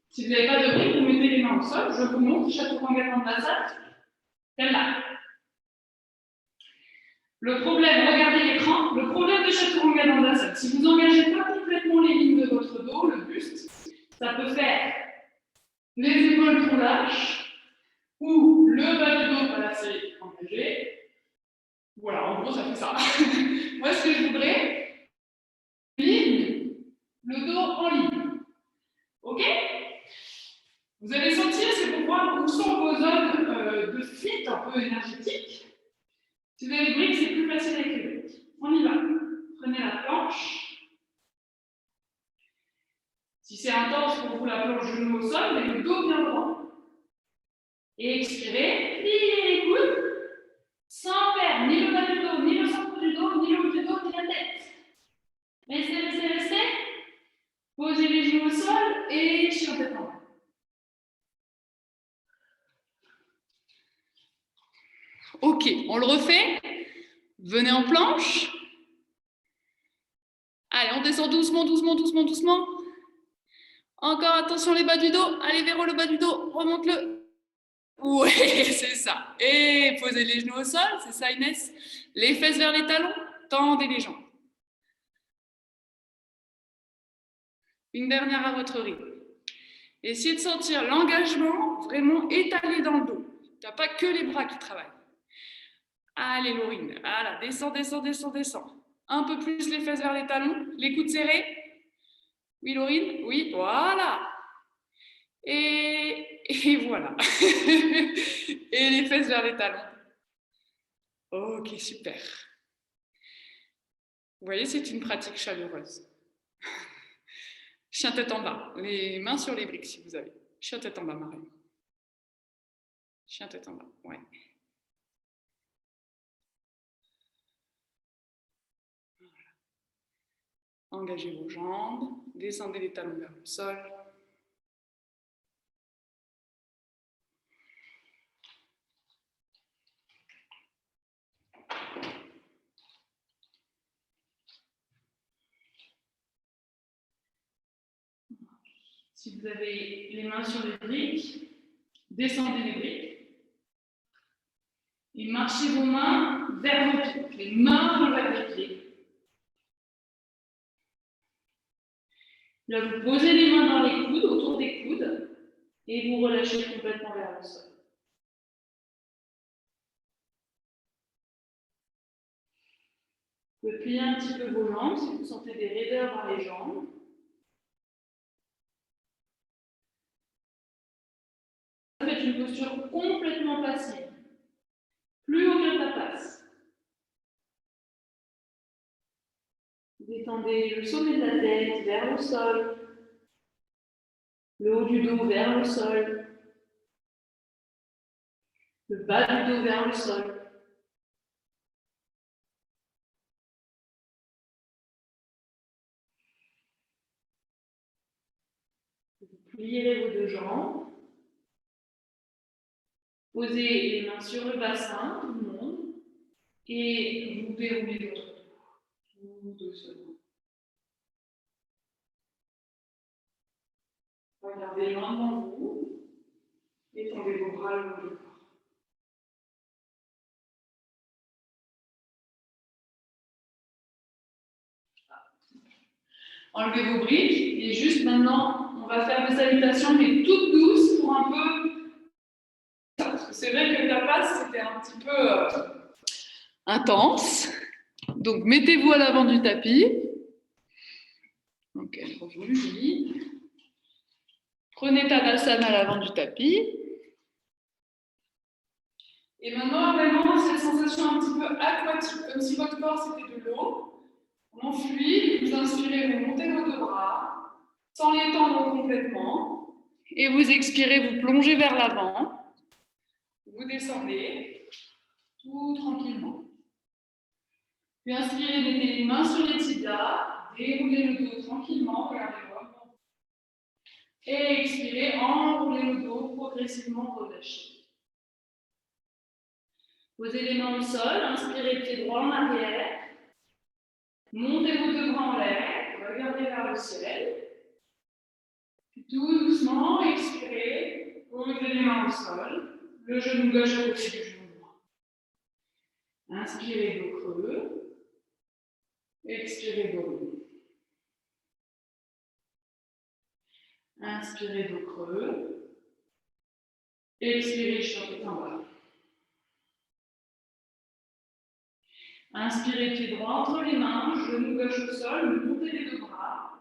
Si vous n'avez pas de briques, vous mettez les mains au sol. Je vous montre chaturanga dandasana. Celle-là. Le problème, regardez l'écran, le problème de chaturanga dandasana, si vous n'engagez pas complètement les lignes de votre dos, le buste, ça peut faire les épaules trop lâches ou le bas du dos pas assez engagé. Voilà, en gros, ça fait ça. Moi, ce que je voudrais, ligne, le dos en ligne. Ok? Vous allez sentir, c'est pour voir où sont vos zones de fit un peu énergétiques. Si vous avez les briques, c'est plus facile avec les briques. On y va. Prenez la planche. Si c'est intense pour vous, la planche genou au sol, mais le dos bien droit. Et expirez, pliez les coudes, sans perdre ni le bas du dos, ni le centre du dos, ni le haut du dos, ni la tête. Restez. Posez les genoux au sol et sur le temps. Ok, on le refait. Venez en planche. Allez, on descend doucement, doucement, doucement, doucement. Encore, attention, les bas du dos. Allez, Véro, le bas du dos, remonte-le. Oui, c'est ça. Et posez les genoux au sol, c'est ça, Inès. Les fesses vers les talons, tendez les jambes. Une dernière à votre rythme. Essayez de sentir l'engagement vraiment étalé dans le dos. Il n'y a pas que les bras qui travaillent. Allez, Laurine. Voilà, descends, descends, descends, descends. Un peu plus les fesses vers les talons, les coudes serrés. Oui, Laurine? Oui, voilà. Et voilà. Et les fesses vers les talons. Ok, super. Vous voyez, c'est une pratique chaleureuse. Chien tête en bas. Les mains sur les briques, si vous avez. Chien tête en bas, Marie. Chien tête en bas, ouais. Engagez vos jambes, descendez les talons vers le sol. Si vous avez les mains sur les briques, descendez les briques et marchez vos mains vers vos pieds. Les mains dans les pieds. Là, vous posez les mains dans les coudes, autour des coudes, et vous relâchez complètement vers le sol. Vous pouvez plier un petit peu vos jambes si vous sentez des raideurs dans les jambes. Faites une posture complètement passive. Plus aucun tapas. Détendez le sommet de la tête vers le sol, le haut du dos vers le sol, le bas du dos vers le sol. Vous plierez vos deux jambes. Posez les mains sur le bassin, tout le monde, et vous déroulez votre dos, tout doucement. Regardez loin devant vous, étendez vos bras le long du corps. Enlevez vos briques, et juste maintenant, on va faire des salutations, mais toutes douces pour un peu. Parce que c'est vrai que le tapas, c'était un petit peu intense. Donc, mettez-vous à l'avant du tapis. Ok, revenu, joli. Prenez Tadasana à l'avant du tapis. Et maintenant, vraiment, cette sensation un petit peu aquatique, comme si votre corps c'était de l'eau. On fluide, vous inspirez, vous montez vos deux bras, sans les tendre complètement. Et vous expirez, vous plongez vers l'avant. Vous descendez, tout tranquillement. Puis inspirez, mettez les mains sur les tibias, déroulez le dos tranquillement, regardez-moi. Et expirez, enroulez le dos, progressivement relâchez. Posez les mains au sol, inspirez, pied droit en arrière. Montez vos deux bras en l'air, regardez vers le ciel. Puis tout doucement, expirez, posez les mains au sol, le genou gauche à côté du genou droit. Inspirez, dos creux. Expirez, dos rond. Inspirez, dos creux. Expirez, chien en bas. Inspirez, pied droit entre les mains, genou gauche au sol, montez les deux bras.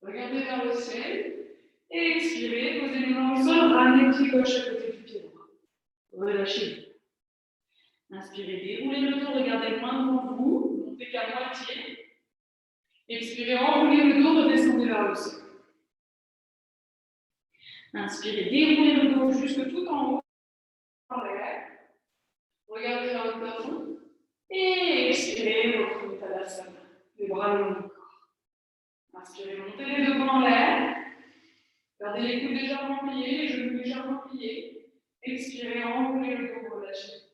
Regardez vers le ciel. Et expirez, posez les mains au sol, ramenez le pied gauche à côté du pied droit. Relâchez. Inspirez, déroulez le dos, regardez loin devant vous, montez qu'à moitié. Expirez, enroulez le dos, redescendez vers le sol. Inspirez, déroulez le dos jusque tout en haut, en l'air. Regardez vers le plafond. Et expirez, reprenez Tadasana, les bras le long du corps. Inspirez, montez les deux bras en l'air. Gardez les coudes légèrement pliés, les genoux légèrement pliés. Expirez, enroulez le dos, relâchez.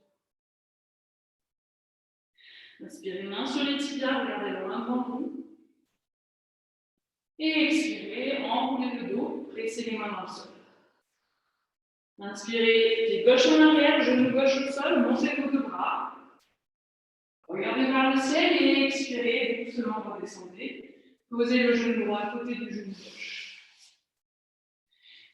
Inspirez, main sur les tibias, regardez loin devant vous. Et expirez, enroulez le dos, pressez les mains dans le sol. Inspirez, pied gauche en arrière, genou gauche au sol, montez vos deux bras. Regardez vers le ciel et expirez, doucement redescendez. Posez le genou droit à côté du genou gauche.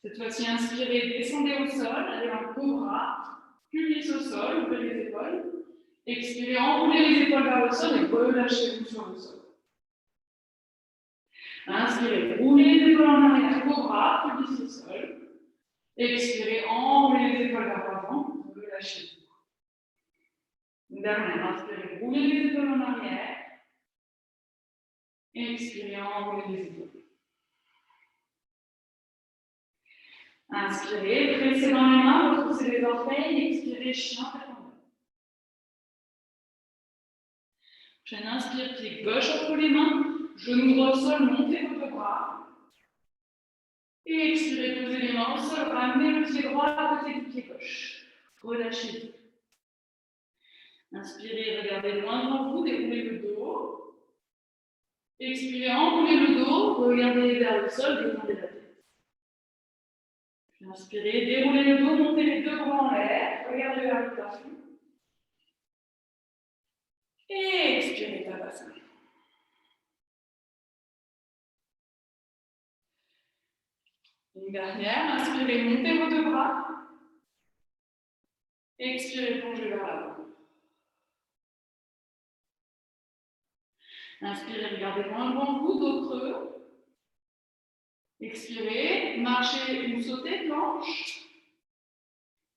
Cette fois-ci, inspirez, descendez au sol, allez en cobra, plus au sol, ouvrez les épaules. Expirez, enroulez les épaules vers le sol et relâchez-vous sur le sol. Inspirez, roulez les épaules en arrière, cobra, plus au sol. Expirez, enroulez les épaules vers l'avant, relâchez-vous. Une dernière, inspirez, roulez les épaules en arrière. Expirez, enroulez les épaules. Inspirez, pressez dans les mains, retroussez les orteils, expirez, chien, tête en bas. Prochaine inspire, pied gauche entre les mains, genou droit au sol, montez vos deux bras. Et expirez, posez les mains au sol, ramenez le pied droit à côté du pied gauche. Relâchez tout. Inspirez, regardez loin devant vous, déroulez le dos. Expirez, enroulez le dos, regardez vers le sol, détendez la tête. Inspirez, déroulez le dos, montez les deux bras en l'air, regardez vers le plafond. Et expirez, Tadasana. Une dernière, inspirez, montez vos deux bras. Expirez, plongez vers l'avant. Inspirez, regardez loin devant vous, dos creux. Expirez, marchez ou sautez, planche.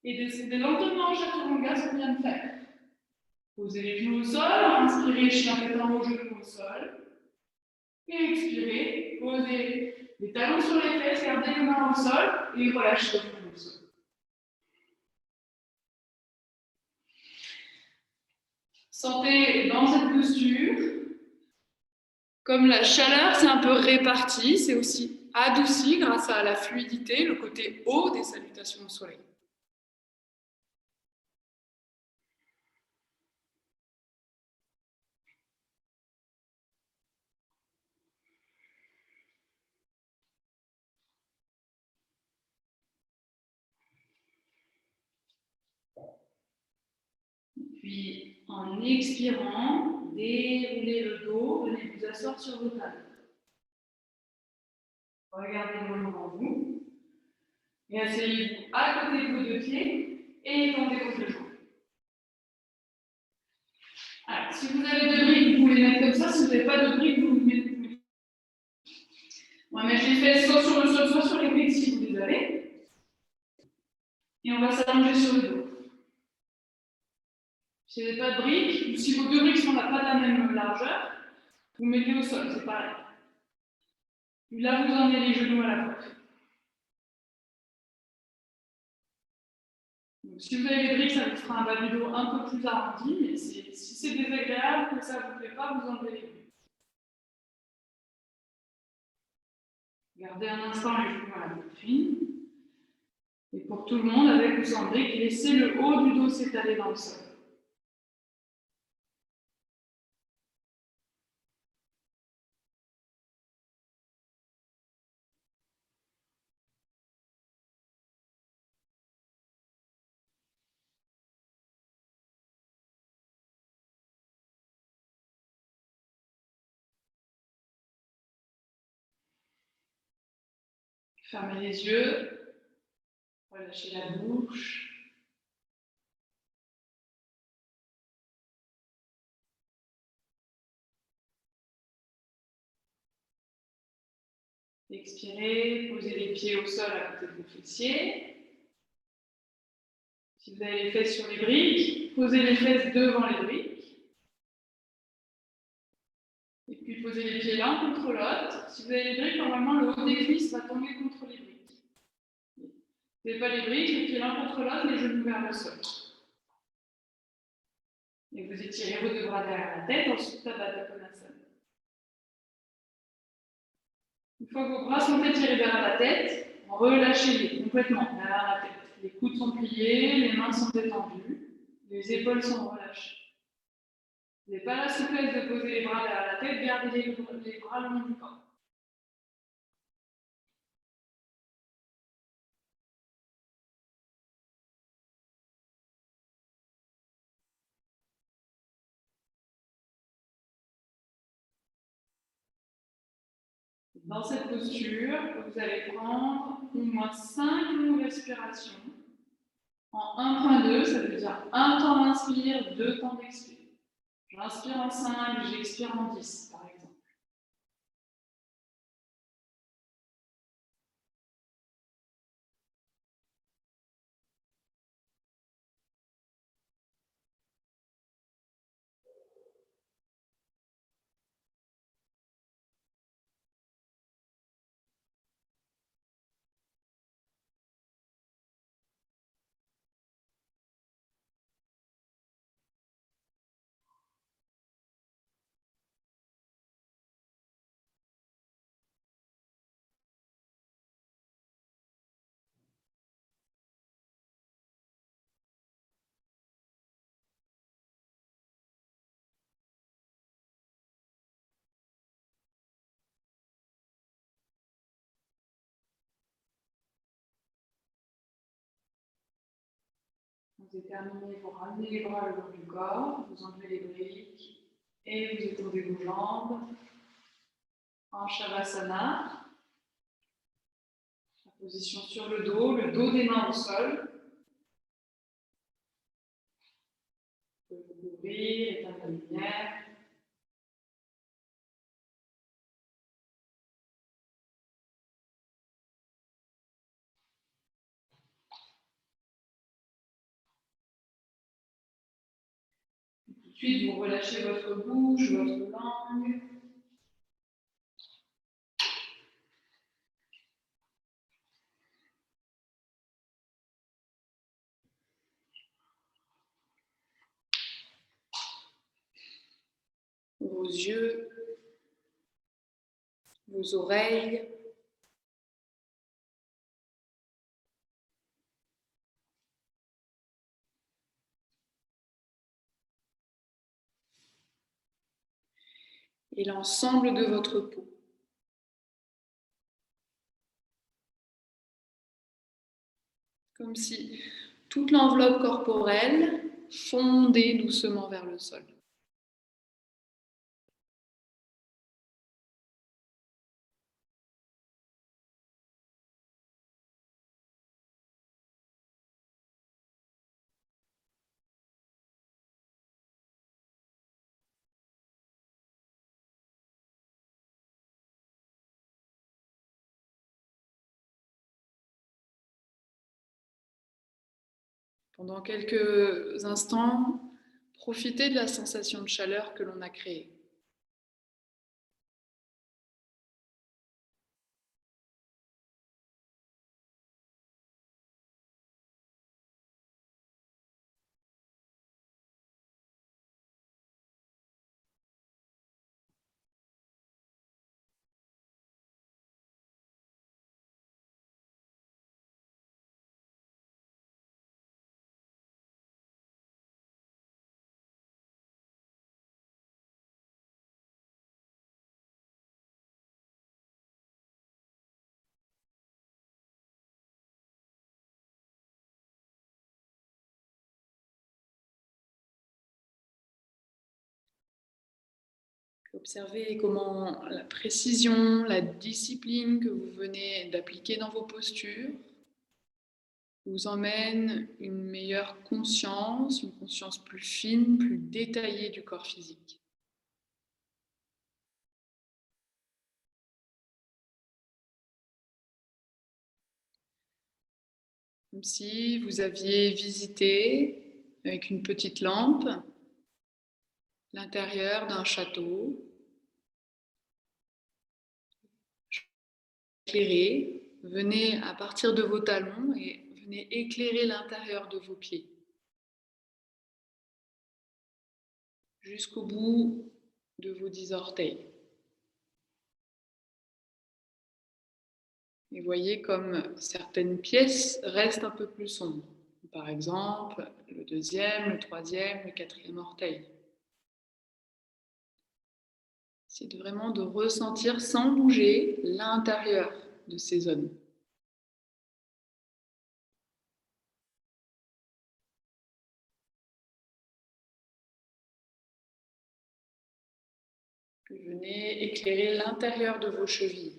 Et descendez lentement chaque longueur, ce qu'on vient de faire. Posez les genoux au sol, inspirez, chien tête en haut, genou au sol. Et expirez, posez les talons sur les fesses, gardez les mains au sol et relâchez le genou au sol. Sentez dans cette posture, comme la chaleur s'est un peu répartie, c'est aussi adouci grâce à la fluidité, le côté haut des salutations au soleil. Puis, en expirant, déroulez le dos, venez vous asseoir sur vos talons. Regardez loin devant vous. Et asseyez-vous à côté de vos deux pieds et étendez vos deux jambes. Alors, si vous avez deux briques, vous pouvez les mettre comme ça. Si vous n'avez pas de briques, vous les mettez. On va mettre les fesses soit sur le sol, soit sur les briques si vous les avez. Et on va s'allonger sur le dos. Si vous n'avez pas de briques, ou si vos deux briques ne sont pas de la même largeur, vous mettez au sol, c'est pareil. Puis là, vous emmenez les genoux à la pointe. Donc, si vous avez des briques, ça vous fera un bas du dos un peu plus arrondi, mais si c'est désagréable, que ça ne vous plaît pas, vous enlevez les briques. Gardez un instant les genoux à la poitrine. Et pour tout le monde, avec ou sans briques, laissez le haut du dos s'étaler dans le sol. Fermez les yeux, relâchez la bouche. Expirez, posez les pieds au sol à côté de vos fessiers. Si vous avez les fesses sur les briques, posez les fesses devant les briques. Et puis posez les pieds l'un contre l'autre. Si vous avez les briques, normalement le haut des cuisses va tomber contre les briques. Si vous n'avez pas les briques, les pieds l'un contre l'autre, les genoux vers le sol. Et vous étirez vos deux bras derrière la tête, ensuite Baddha Konasana. Une fois que vos bras sont étirés vers la tête, relâchez-les complètement derrière la tête. Les coudes sont pliés, les mains sont détendues, les épaules sont relâchées. Vous n'avez pas la souplesse de poser les bras derrière la tête, gardez les bras le long du corps. Dans cette posture, vous allez prendre au moins 5 longues respirations. En 1.2, ça veut dire un temps d'inspire, 2 temps d'expire. J'inspire en 5, j'expire en 10, par exemple. Vous êtes terminé, vous ramenez les bras le long du corps, vous enlevez les briques et vous étendez vos jambes en Shavasana. La position sur le dos des mains au sol. Vous pouvez vous couvrir, éteindre la lumière. Ensuite, vous relâchez votre bouche, votre langue. Vos yeux, vos oreilles. Et l'ensemble de votre peau. Comme si toute l'enveloppe corporelle fondait doucement vers le sol. Pendant quelques instants, profitez de la sensation de chaleur que l'on a créée. Observez comment la précision, la discipline que vous venez d'appliquer dans vos postures vous emmène une meilleure conscience, une conscience plus fine, plus détaillée du corps physique. Comme si vous aviez visité avec une petite lampe l'intérieur d'un château éclairé. Venez à partir de vos talons et venez éclairer l'intérieur de vos pieds jusqu'au bout de vos 10 orteils. Et voyez comme certaines pièces restent un peu plus sombres. Par exemple, le deuxième, le troisième, le quatrième orteil. C'est vraiment de ressentir sans bouger l'intérieur de ces zones. Puis venez éclairer l'intérieur de vos chevilles.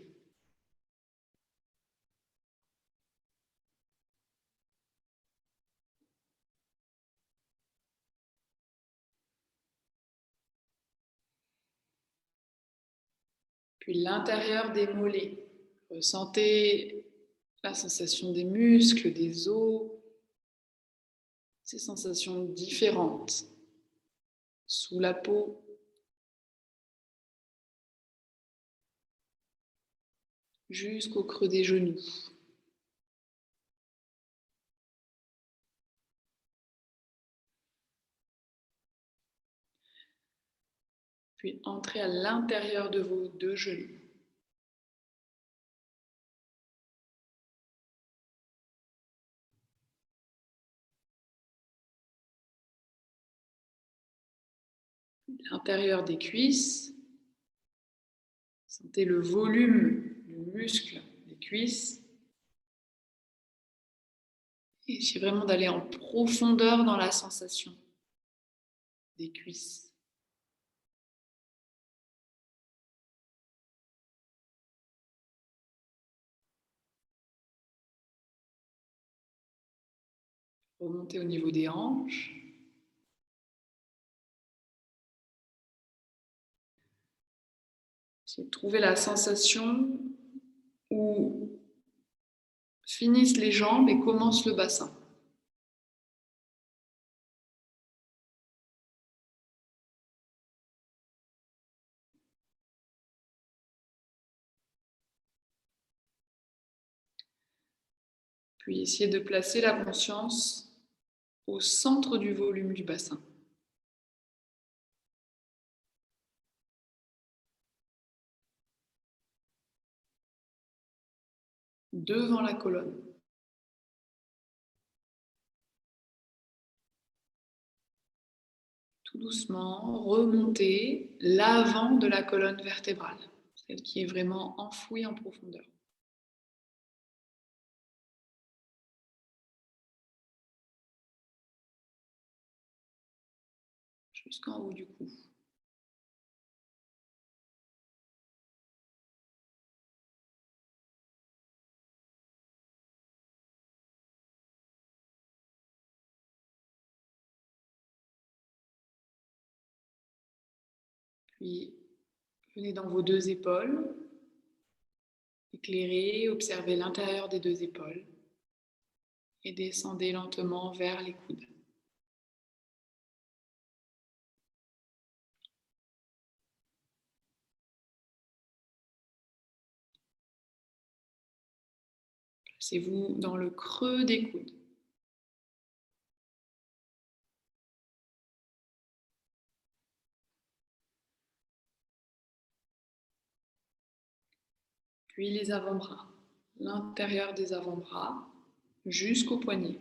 Puis l'intérieur des mollets. Ressentez la sensation des muscles, des os, ces sensations différentes sous la peau. Jusqu'au creux des genoux. Puis entrez à l'intérieur de vos deux genoux. L'intérieur des cuisses. Sentez le volume du muscle des cuisses. Et essayez vraiment d'aller en profondeur dans la sensation des cuisses. Remontez au niveau des hanches. Essayez de trouver la sensation où finissent les jambes et commence le bassin. Puis essayez de placer la conscience au centre du volume du bassin. Devant la colonne. Tout doucement, remontez l'avant de la colonne vertébrale, celle qui est vraiment enfouie en profondeur. Jusqu'en haut du cou. Puis, venez dans vos deux épaules, éclairez, observez l'intérieur des deux épaules et descendez lentement vers les coudes. Placez-vous dans le creux des coudes. Puis les avant-bras, l'intérieur des avant-bras jusqu'aux poignets.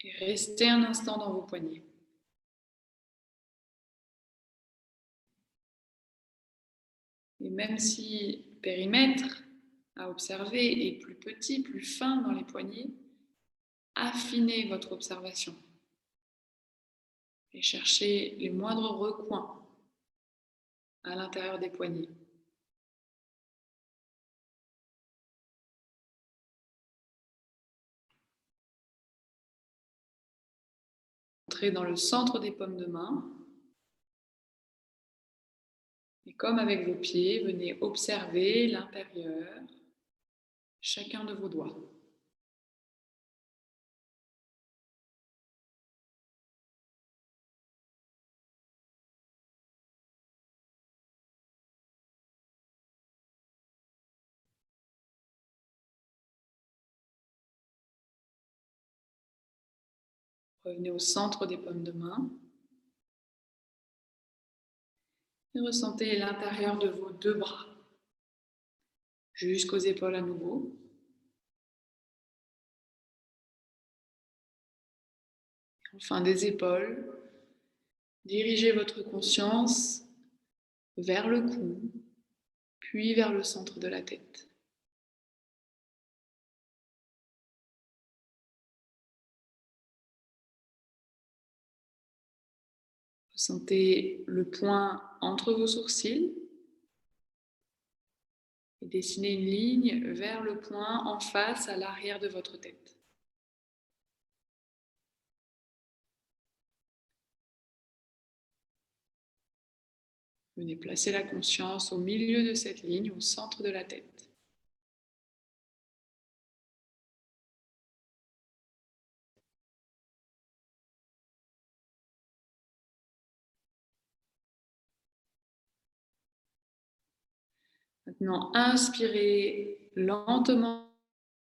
Et restez un instant dans vos poignets. Et même si le périmètre à observer est plus petit, plus fin dans les poignets, affinez votre observation et cherchez les moindres recoins à l'intérieur des poignets. Entrez dans le centre des paumes de main. Et comme avec vos pieds, venez observer l'intérieur, chacun de vos doigts. Revenez au centre des paumes de main. Et ressentez l'intérieur de vos deux bras, jusqu'aux épaules à nouveau. Enfin des épaules, dirigez votre conscience vers le cou, puis vers le centre de la tête. Ressentez le point entre vos sourcils et dessinez une ligne vers le point en face à l'arrière de votre tête. Venez placer la conscience au milieu de cette ligne, au centre de la tête. Maintenant, inspirez lentement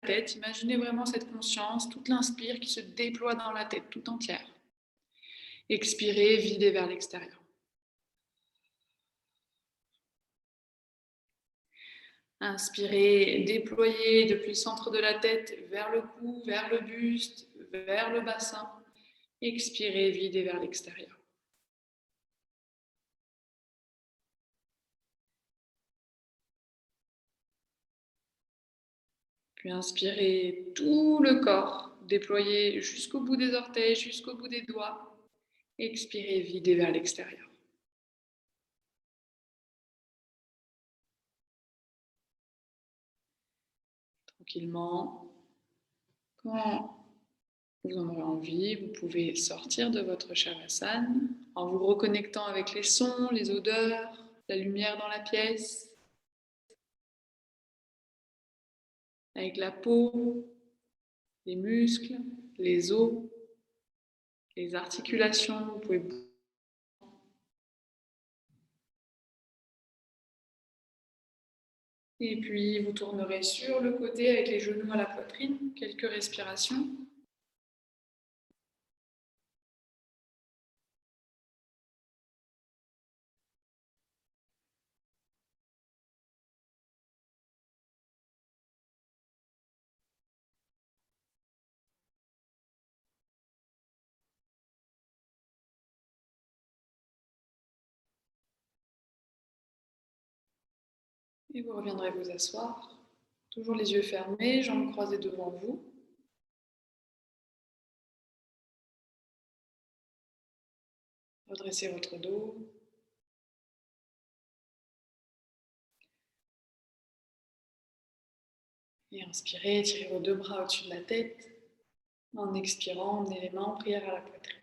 la tête. Imaginez vraiment cette conscience, toute l'inspire qui se déploie dans la tête tout entière. Expirez, videz vers l'extérieur. Inspirez, déployez depuis le centre de la tête vers le cou, vers le buste, vers le bassin. Expirez, videz vers l'extérieur. Puis inspirez tout le corps, déployez jusqu'au bout des orteils, jusqu'au bout des doigts. Expirez, videz vers l'extérieur. Tranquillement, quand vous en aurez envie, vous pouvez sortir de votre Shavasana en vous reconnectant avec les sons, les odeurs, la lumière dans la pièce, avec la peau, les muscles, les os, les articulations. Vous pouvez et puis vous tournerez sur le côté avec les genoux à la poitrine, quelques respirations. Et vous reviendrez vous asseoir, toujours les yeux fermés, jambes croisées devant vous. Redressez votre dos. Et inspirez, tirez vos deux bras au-dessus de la tête. En expirant, emmenez les mains en prière à la poitrine.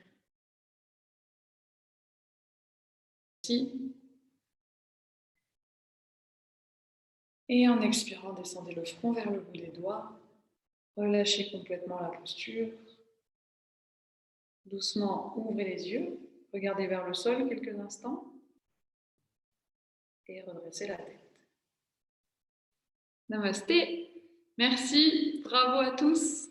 Et en expirant, descendez le front vers le bout des doigts. Relâchez complètement la posture. Doucement, ouvrez les yeux. Regardez vers le sol quelques instants. Et redressez la tête. Namasté. Merci. Bravo à tous.